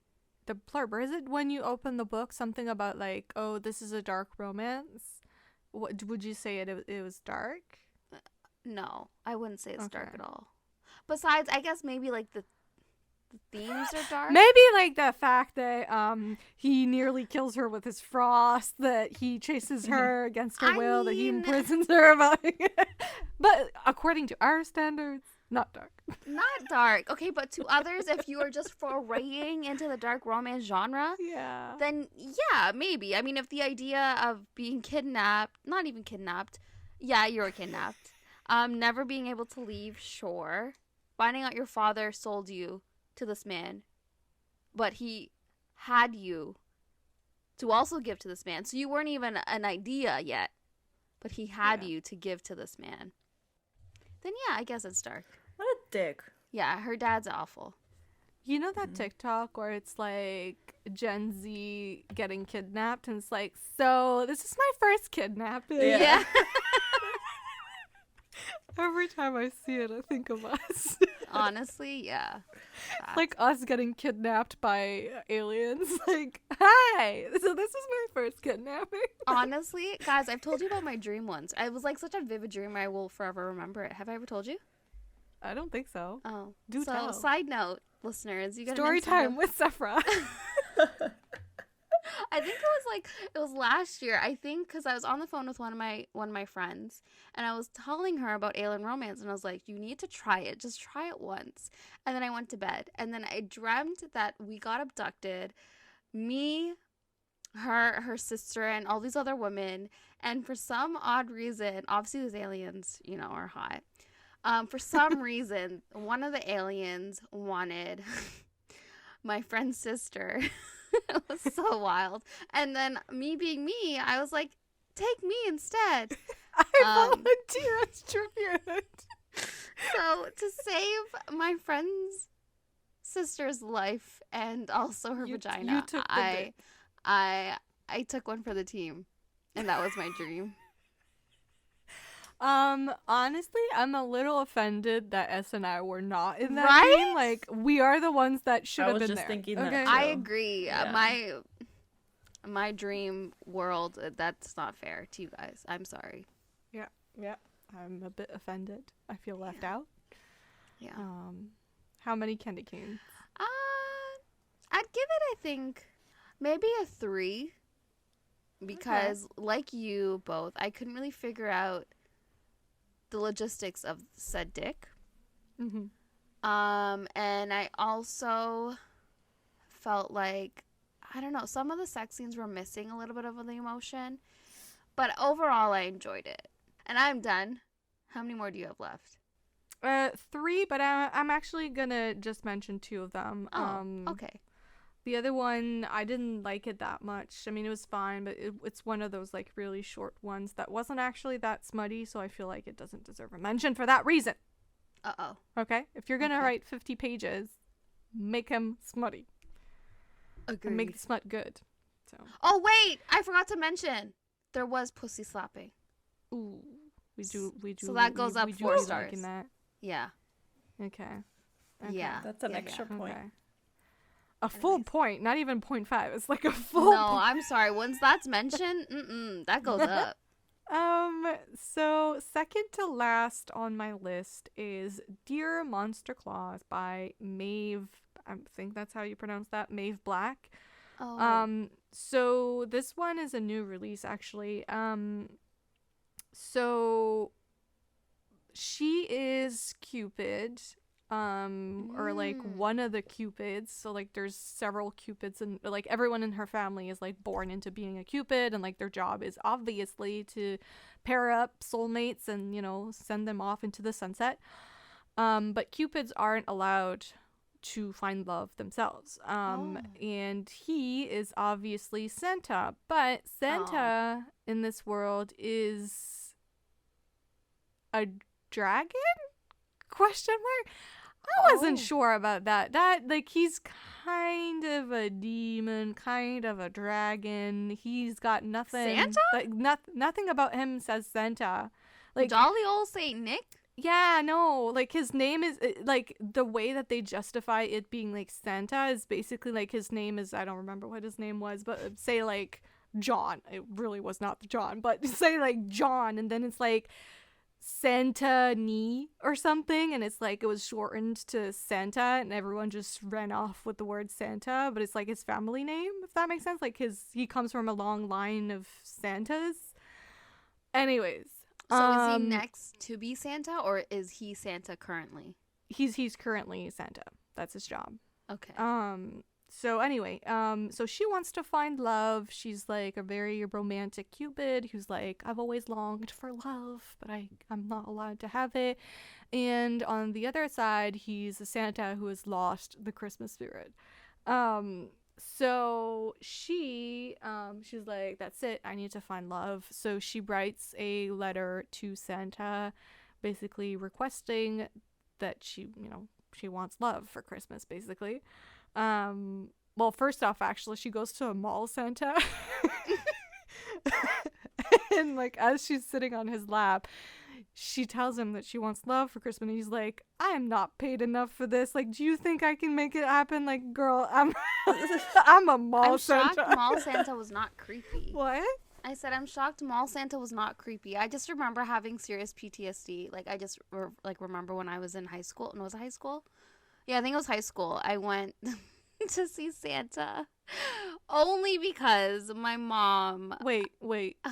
the blurb. Or is it when you open the book something about like, oh, this is a dark romance? What would you say it was dark? No, I wouldn't say it's dark at all. Besides, I guess maybe like the themes are dark. Maybe like the fact that he nearly kills her with his frost, that he chases her against her will, that he imprisons her about but according to our standards, not dark. Not dark. Okay, but to others, if you are just foraying into the dark romance genre, then yeah, maybe. I mean, if the idea of being kidnapped, not even kidnapped, yeah, you were kidnapped, never being able to leave, sure, finding out your father sold you to this man, but he had you to also give to this man, so you weren't even an idea yet, but he had you to give to this man, then yeah, I guess it's dark. What a dick. Yeah, her dad's awful. You know that TikTok where it's like Gen Z getting kidnapped and it's like, so this is my first kidnapping. Yeah. Every time I see it, I think of us. Honestly, yeah. Like us getting kidnapped by aliens. Like, hi! So this is my first kidnapping. Honestly, guys, I've told you about my dream once. It was like such a vivid dream, I will forever remember it. Have I ever told you? I don't think so. Oh. Do tell. Side note, listeners, you got story time with Sephra. I think it was last year. I think because I was on the phone with one of my friends, and I was telling her about Alien Romance, and I was like, "You need to try it. Just try it once." And then I went to bed, and then I dreamt that we got abducted, me, her sister, and all these other women. And for some odd reason, obviously these aliens, are hot. For some reason, one of the aliens wanted my friend's sister. It was so wild. And then me being me, I was like, take me instead. I volunteer as tribute. So to save my friend's sister's life and also her vagina, I took one for the team. And that was my dream. Honestly, I'm a little offended that S and I were not in that right? game. Like, we are the ones that should have been there. Thinking okay? that I agree. Yeah. My dream world, that's not fair to you guys. I'm sorry. Yeah. I'm a bit offended. I feel left out. Yeah. How many candy canes? I'd give it, I think, maybe a 3. Because, like you both, I couldn't really figure out the logistics of said dick. Mm-hmm. And I also felt like, I don't know, some of the sex scenes were missing a little bit of the emotion. But overall, I enjoyed it. And I'm done. How many more do you have left? 3, but I'm actually gonna just mention 2 of them. Okay. The other one, I didn't like it that much. I mean, it was fine, but it's one of those, like, really short ones that wasn't actually that smutty, so I feel like it doesn't deserve a mention for that reason. Uh-oh. Okay? If you're gonna write 50 pages, make them smutty. Agreed. And make the smut good. So. Oh, wait! I forgot to mention. There was pussy slapping. Ooh. We do. So that goes up we do 4 be stars. liking that. Yeah. Okay. Yeah. That's an Yeah, extra yeah. point. Okay. A full Anyways. point, not even 0.5. It's like a full No, point. I'm sorry. Once that's mentioned, that goes up. So second to last on my list is Dear Monster Claus by Maeve. I think that's how you pronounce that. Maeve Black. Oh. So this one is a new release actually. So she is Cupid, or like one of the Cupids. So like there's several Cupids, and like everyone in her family is like born into being a Cupid, and like their job is obviously to pair up soulmates and, you know, send them off into the sunset. But Cupids aren't allowed to find love themselves. And he is obviously Santa, but Santa in this world is a dragon? Question mark? I wasn't sure about that. That, like, he's kind of a demon, kind of a dragon. He's got nothing. Santa? Like, nothing about him says Santa. Like, Jolly old Saint Nick? yeah, no, like his name is like the way that they justify it being like Santa is basically like his name is, I don't remember what his name was, but say like John. It really was not John, but say like John, and then it's like Santa Knee or something, and it's like it was shortened to Santa, and everyone just ran off with the word Santa, but it's like his family name, if that makes sense. Like he comes from a long line of Santas. Anyways. So is he next to be Santa, or is he Santa currently? He's currently Santa. That's his job. Okay. So anyway, so she wants to find love. She's like a very romantic Cupid who's like, I've always longed for love, but I'm not allowed to have it. And on the other side, he's a Santa who has lost the Christmas spirit. So she's like, that's it, I need to find love. So she writes a letter to Santa basically requesting that she wants love for Christmas, basically. Well, first off, actually, she goes to a mall Santa. And like as she's sitting on his lap, she tells him that she wants love for Christmas, and he's like, I am not paid enough for this. Like, do you think I can make it happen? Like, girl, I'm a mall Santa. I'm shocked Mall Santa was not creepy. What? I said I'm shocked Mall Santa was not creepy. I just remember having serious PTSD. Like, I just remember when I was in high school. No, was it high school? Yeah, I think it was high school. I went to see Santa only because my mom... Wait,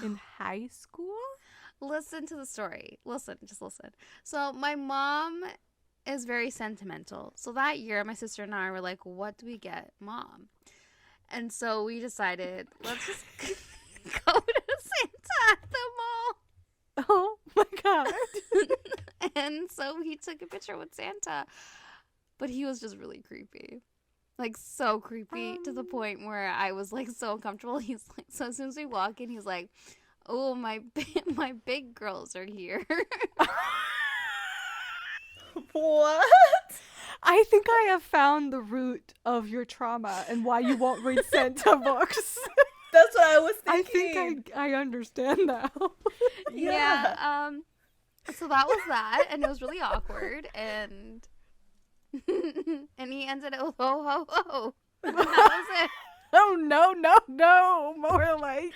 in high school? Listen to the story. Just listen. So my mom is very sentimental. So that year, my sister and I were like, what do we get Mom? And so we decided, let's just go to Santa at the mall. Oh my God. And so he took a picture with Santa. But he was just really creepy. Like, so creepy to the point where I was, like, so uncomfortable. He's like, so as soon as we walk in, he's like, oh, my big girls are here. What? I think I have found the root of your trauma and why you won't read Santa books. That's what I was I thinking. think I understand now. Yeah. So that was that, and it was really awkward, and he ended it with Hoe-Hoe-Hoe. And that was it. Oh, no, more like.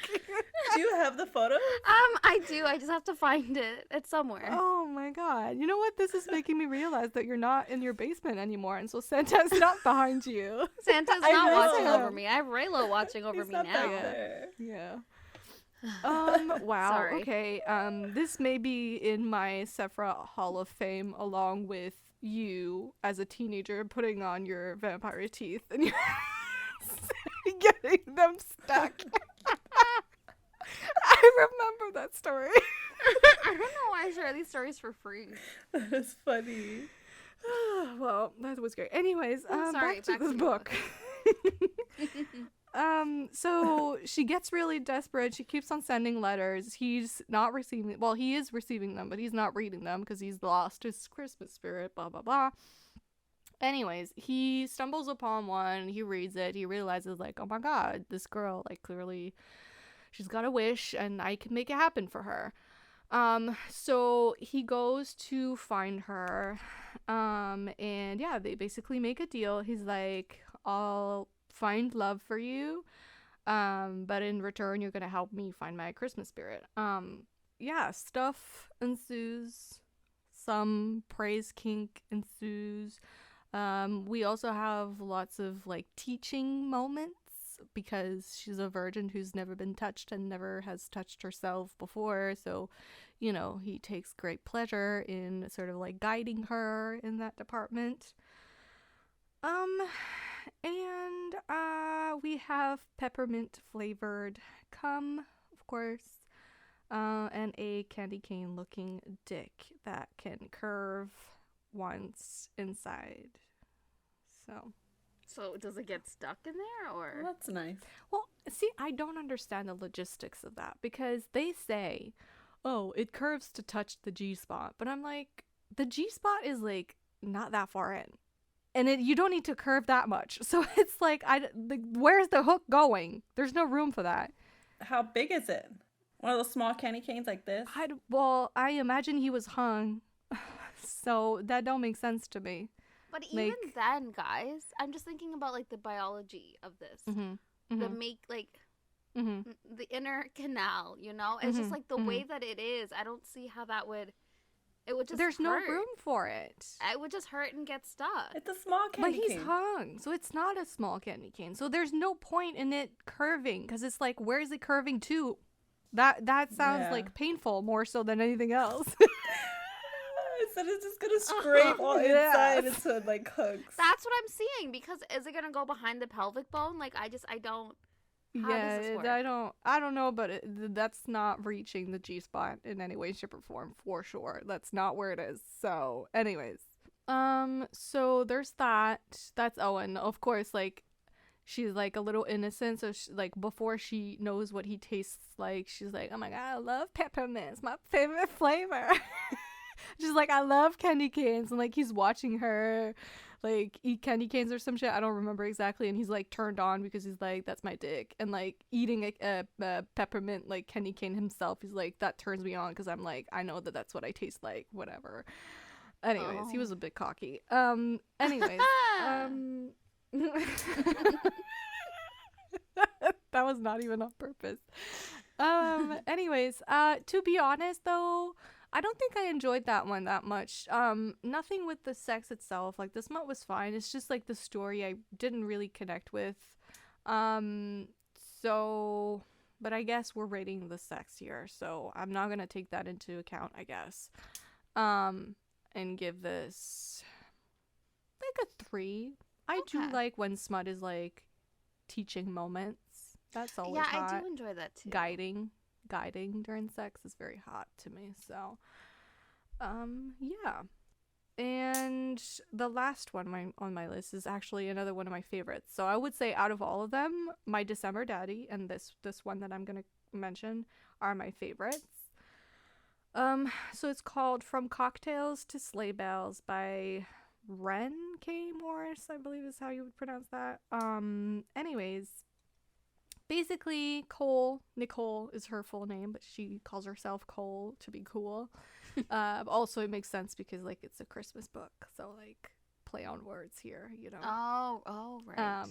Do you have the photo? I do. I just have to find it. It's somewhere. Oh my God. You know what? This is making me realize that you're not in your basement anymore, and so Santa's not behind you. Santa's I not know. watching over me. I have Raylo watching over He's me not now. back there. Yeah. Wow. Sorry. Okay. This may be in my Sephora Hall of Fame along with you as a teenager putting on your vampire teeth and you're getting them stuck. I remember that story. I don't know why I share these stories for free. That's funny. Well, that was great. Anyways, Sorry, back to this book. So she gets really desperate. She keeps on sending letters. He's not receiving, well, he is receiving them, but he's not reading them because he's lost his Christmas spirit, blah, blah, blah. Anyways, he stumbles upon one. He reads it. He realizes, like, oh my God, this girl, like, clearly she's got a wish and I can make it happen for her. So he goes to find her, and yeah, they basically make a deal. He's like, I'll find love for you, but in return, you're gonna help me find my Christmas spirit. Yeah, stuff ensues. Some praise kink ensues. We also have lots of like teaching moments because she's a virgin who's never been touched and never has touched herself before. So, you know, he takes great pleasure in sort of like guiding her in that department. And we have peppermint flavored cum, of course, and a candy cane looking dick that can curve once inside. So does it get stuck in there, or? Well, that's nice. Well, see, I don't understand the logistics of that because they say, oh, it curves to touch the G spot. But I'm like, the G spot is like not that far in. And you don't need to curve that much. So it's like, where's the hook going? There's no room for that. How big is it? One of those small candy canes like this? I imagine he was hung. So that don't make sense to me. But even then, guys, I'm just thinking about like the biology of this. The the inner canal, you know? It's just like the way that it is. I don't see how that would. It would just. There's hurt. no room for it. It would just hurt and get stuck. It's a small candy cane. But he's hung, so it's not a small candy cane. So there's no point in it curving because it's like, where is it curving to? That sounds like painful more so than anything else. So it's just gonna scrape all inside into like hooks. That's what I'm seeing, because is it gonna go behind the pelvic bone? Like I don't. How does this work? I don't know, but that's not reaching the G spot in any way, shape, or form for sure. That's not where it is. So, anyways, so there's that. That's Owen, of course. Like, she's like a little innocent, so like before she knows what he tastes like, she's like, "Oh my god, I love peppermint. It's my favorite flavor." She's like, I love candy canes, and like he's watching her like eat candy canes or some shit. I don't remember exactly, and he's like turned on because he's like, that's my dick, and like eating a peppermint like candy cane himself, he's like, that turns me on because I'm like, I know that that's what I taste like, whatever. Anyways, he was a bit cocky. Anyways, that was not even on purpose. Anyways, to be honest though, I don't think I enjoyed that one that much. Nothing with the sex itself. Like, the smut was fine. It's just like the story I didn't really connect with. So, but I guess we're rating the sex here, so I'm not gonna take that into account, I guess. And give this like a 3. I do like when smut is like teaching moments. That's always hot. I do enjoy that too. Guiding during sex is very hot to me. So yeah. And the last one on my list is actually another one of my favorites. So I would say out of all of them, my December Daddy and this one that I'm gonna mention are my favorites. So it's called From Cocktails to Sleigh Bells by Wren K. Morris, I believe is how you would pronounce that. Anyways, basically, Nicole is her full name, but she calls herself Cole to be cool. Also, it makes sense because, like, it's a Christmas book, so, like, play on words here, you know. Oh, right.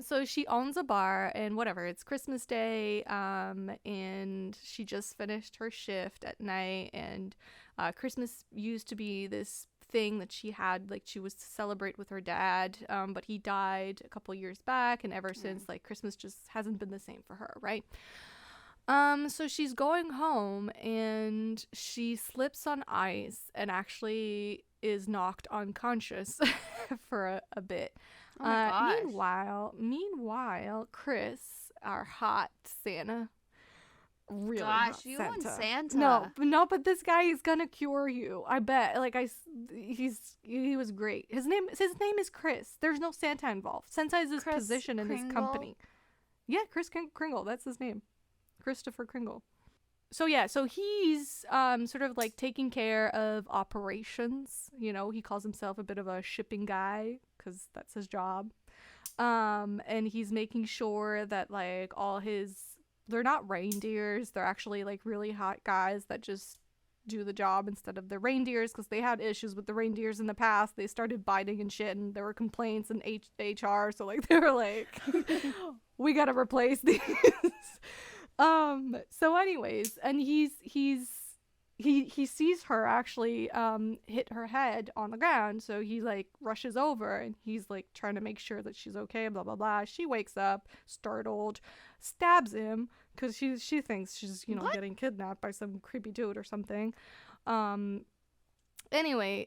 So she owns a bar, and whatever, it's Christmas Day, and she just finished her shift at night, and Christmas used to be this thing that she had, like, she was to celebrate with her dad, but he died a couple years back, and ever since, like, Christmas just hasn't been the same for her, right? So she's going home, and she slips on ice and actually is knocked unconscious for a bit. Oh my gosh. Meanwhile, Chris, our hot Santa, really Gosh, hot you Santa. and Santa. No, but this guy is gonna cure you. I bet. Like, he was great. His name is Chris. There's no Santa involved. Santa is his Chris position in his Kringle? company. Yeah, Chris Kringle. That's his name, Christopher Kringle. So yeah, so he's sort of like taking care of operations. You know, he calls himself a bit of a shipping guy because that's his job. And he's making sure that like all his they're not reindeers. They're actually like really hot guys that just do the job instead of the reindeers, because they had issues with the reindeers in the past. They started biting and shit, and there were complaints in HR. So like they were like, we gotta replace these. So anyways, and he sees her actually hit her head on the ground, so he like rushes over and he's like trying to make sure that she's okay, blah blah blah. She wakes up startled, stabs him because she thinks she's getting kidnapped by some creepy dude or something. Anyway,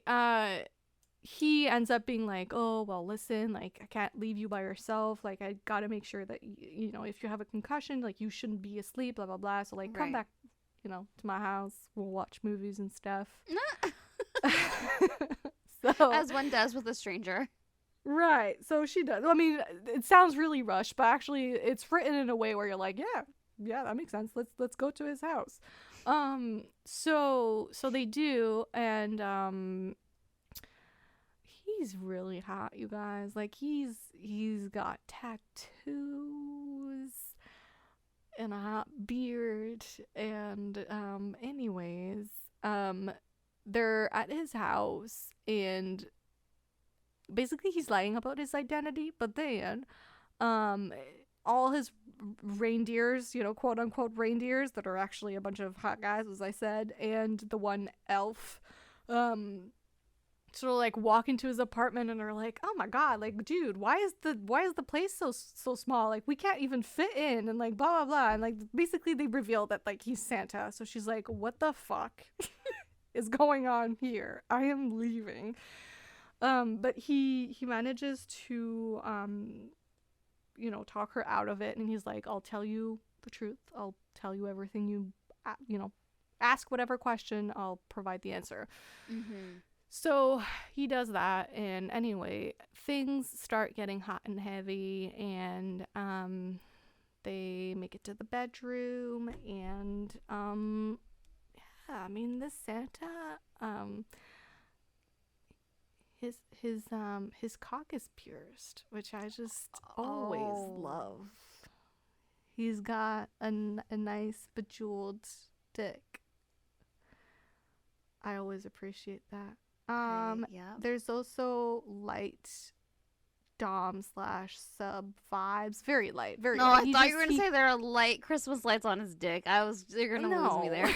he ends up being like, oh well, listen, like I can't leave you by yourself, like I gotta make sure that if you have a concussion, like you shouldn't be asleep, blah blah blah, so like come back to my house, we'll watch movies and stuff. So as one does with a stranger. Right. So she does. I mean, it sounds really rushed, but actually it's written in a way where you're like, yeah, that makes sense. Let's go to his house. So they do, and he's really hot, you guys. Like he's got tattoos and a hot beard, and anyways, they're at his house, and basically he's lying about his identity, but then all his reindeers, quote unquote reindeers that are actually a bunch of hot guys, as I said, and the one elf sort of like walk into his apartment and are like, oh my god, like dude, why is the place so small, like we can't even fit in, and like blah blah blah, and like basically they reveal that like he's Santa. So she's like, what the fuck is going on here? I am leaving. But he manages to talk her out of it, and he's like, I'll tell you the truth, I'll tell you everything, you ask whatever question, I'll provide the answer. So he does that, and anyway, things start getting hot and heavy, and they make it to the bedroom, and yeah, I mean, this Santa, his cock is pierced, which I just always love. He's got a nice bejeweled dick. I always appreciate that. There's also light dom / sub vibes. Very light, very light. I thought you were gonna say there are light Christmas lights on his dick. You're gonna lose me there.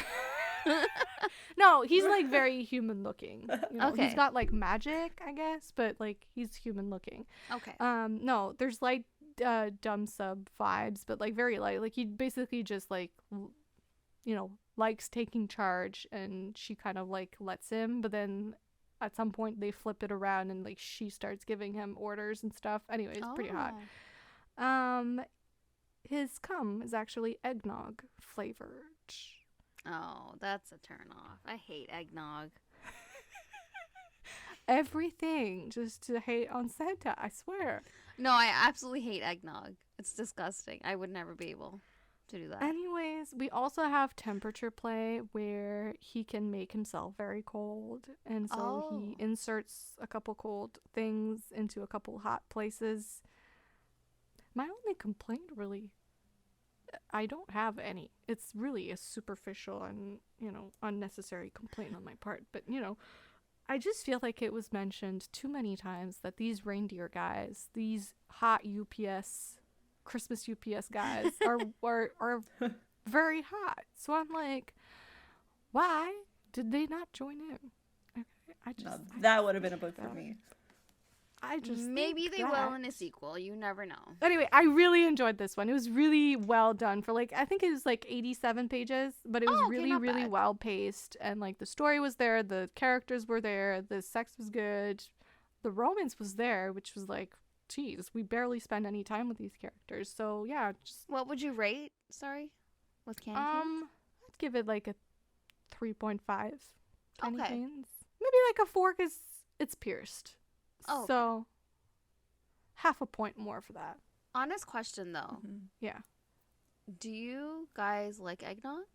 No, he's like very human looking. Okay. He's got like magic, I guess, but like he's human looking. Okay. No, there's like dumb sub vibes, but like very light. Like he basically just like likes taking charge, and she kind of like lets him, but then at some point they flip it around and like she starts giving him orders and stuff. Anyway, it's pretty hot. His cum is actually eggnog flavored. Oh, that's a turn off. I hate eggnog. Everything just to hate on Santa, I swear. No, I absolutely hate eggnog. It's disgusting. I would never be able to do that. Anyways, we also have temperature play where he can make himself very cold, and so he inserts a couple cold things into a couple hot places. My only complaint, really, I don't have any. It's really a superficial and, unnecessary complaint on my part. But, I just feel like it was mentioned too many times that these reindeer guys, these hot Christmas UPS guys are very hot. So I'm like, why did they not join in? Okay, that would have been a book for me. Maybe they will in a sequel. You never know. Anyway, I really enjoyed this one. It was really well done for I think it was 87 pages, but it was really well paced, and like the story was there, the characters were there, the sex was good, the romance was there, which was like, geez, we barely spend any time with these characters. So yeah, what would you rate? Sorry, with candy canes? I'd give it like a 3.5. Candy Okay. canes. Maybe like a 4 because it's pierced. Oh, so half a point more for that. Honest question though. Mm-hmm. Yeah. Do you guys like eggnog?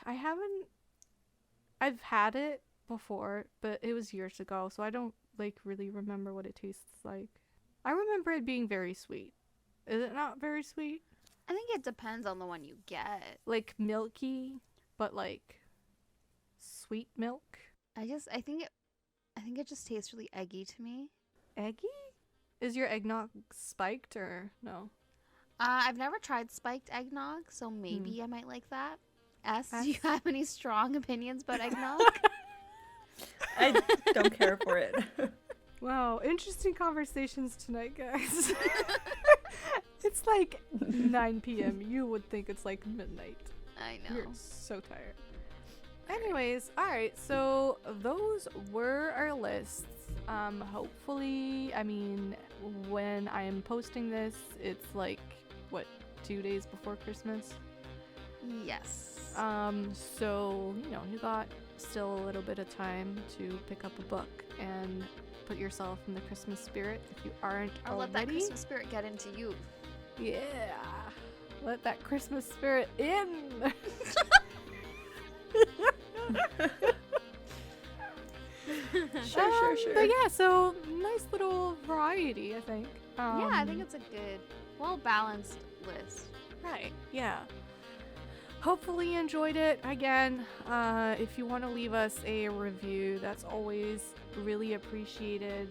I've had it before, but it was years ago, so I don't really remember what it tastes like. I remember it being very sweet. Is it not very sweet? I think it depends on the one you get. Like milky, but like sweet milk. I think it just tastes really eggy to me. Eggy? Is your eggnog spiked or no? I've never tried spiked eggnog, so maybe I might like that. Do you have any strong opinions about eggnog? I don't care for it. Wow, interesting conversations tonight, guys. It's like 9 p.m. You would think it's like midnight. I know. You're so tired. Anyways, alright, so those were our lists. Hopefully, I mean, when I am posting this, it's like, what, 2 days before Christmas? Yes. So, you know, you got still a little bit of time to pick up a book and put yourself in the Christmas spirit if you aren't Or already. let that Christmas spirit get into you. Yeah. Let that Christmas spirit in. Sure. But yeah, so nice little variety, I think. Yeah, I think it's a good, well-balanced list. Right, yeah. Hopefully you enjoyed it. Again, if you want to leave us a review, that's always really appreciated.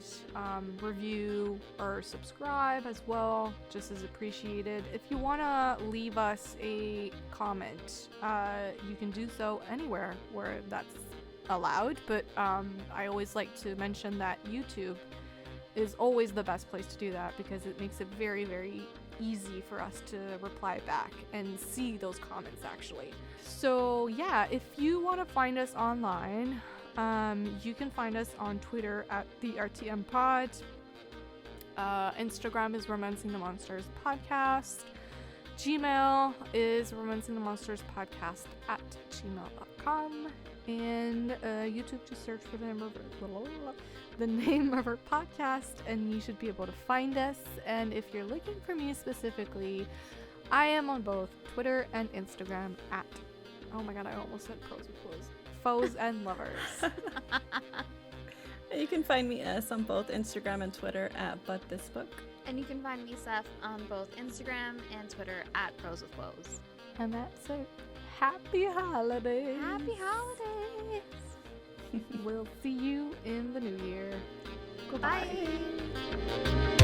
Review or subscribe as well, just as appreciated. If you want to leave us a comment, you can do so anywhere where that's allowed, but I always like to mention that YouTube is always the best place to do that because it makes it very, very easy for us to reply back and see those comments actually. So yeah, if you want to find us online, you can find us on Twitter at the RTM Pod. Instagram is Romancing the Monsters Podcast. Gmail is Romancing the Monsters Podcast at gmail.com. And YouTube, just search for the name of our podcast and you should be able to find us. And if you're looking for me specifically, I am on both Twitter and Instagram at, oh my god, I almost said pros with foes. Foes and lovers. You can find me on both Instagram and Twitter at ButThisBook. And you can find me, Seth, on both Instagram and Twitter at Pros with Woes. And that's it. Happy holidays. Happy holidays. We'll see you in the new year. Goodbye. Bye.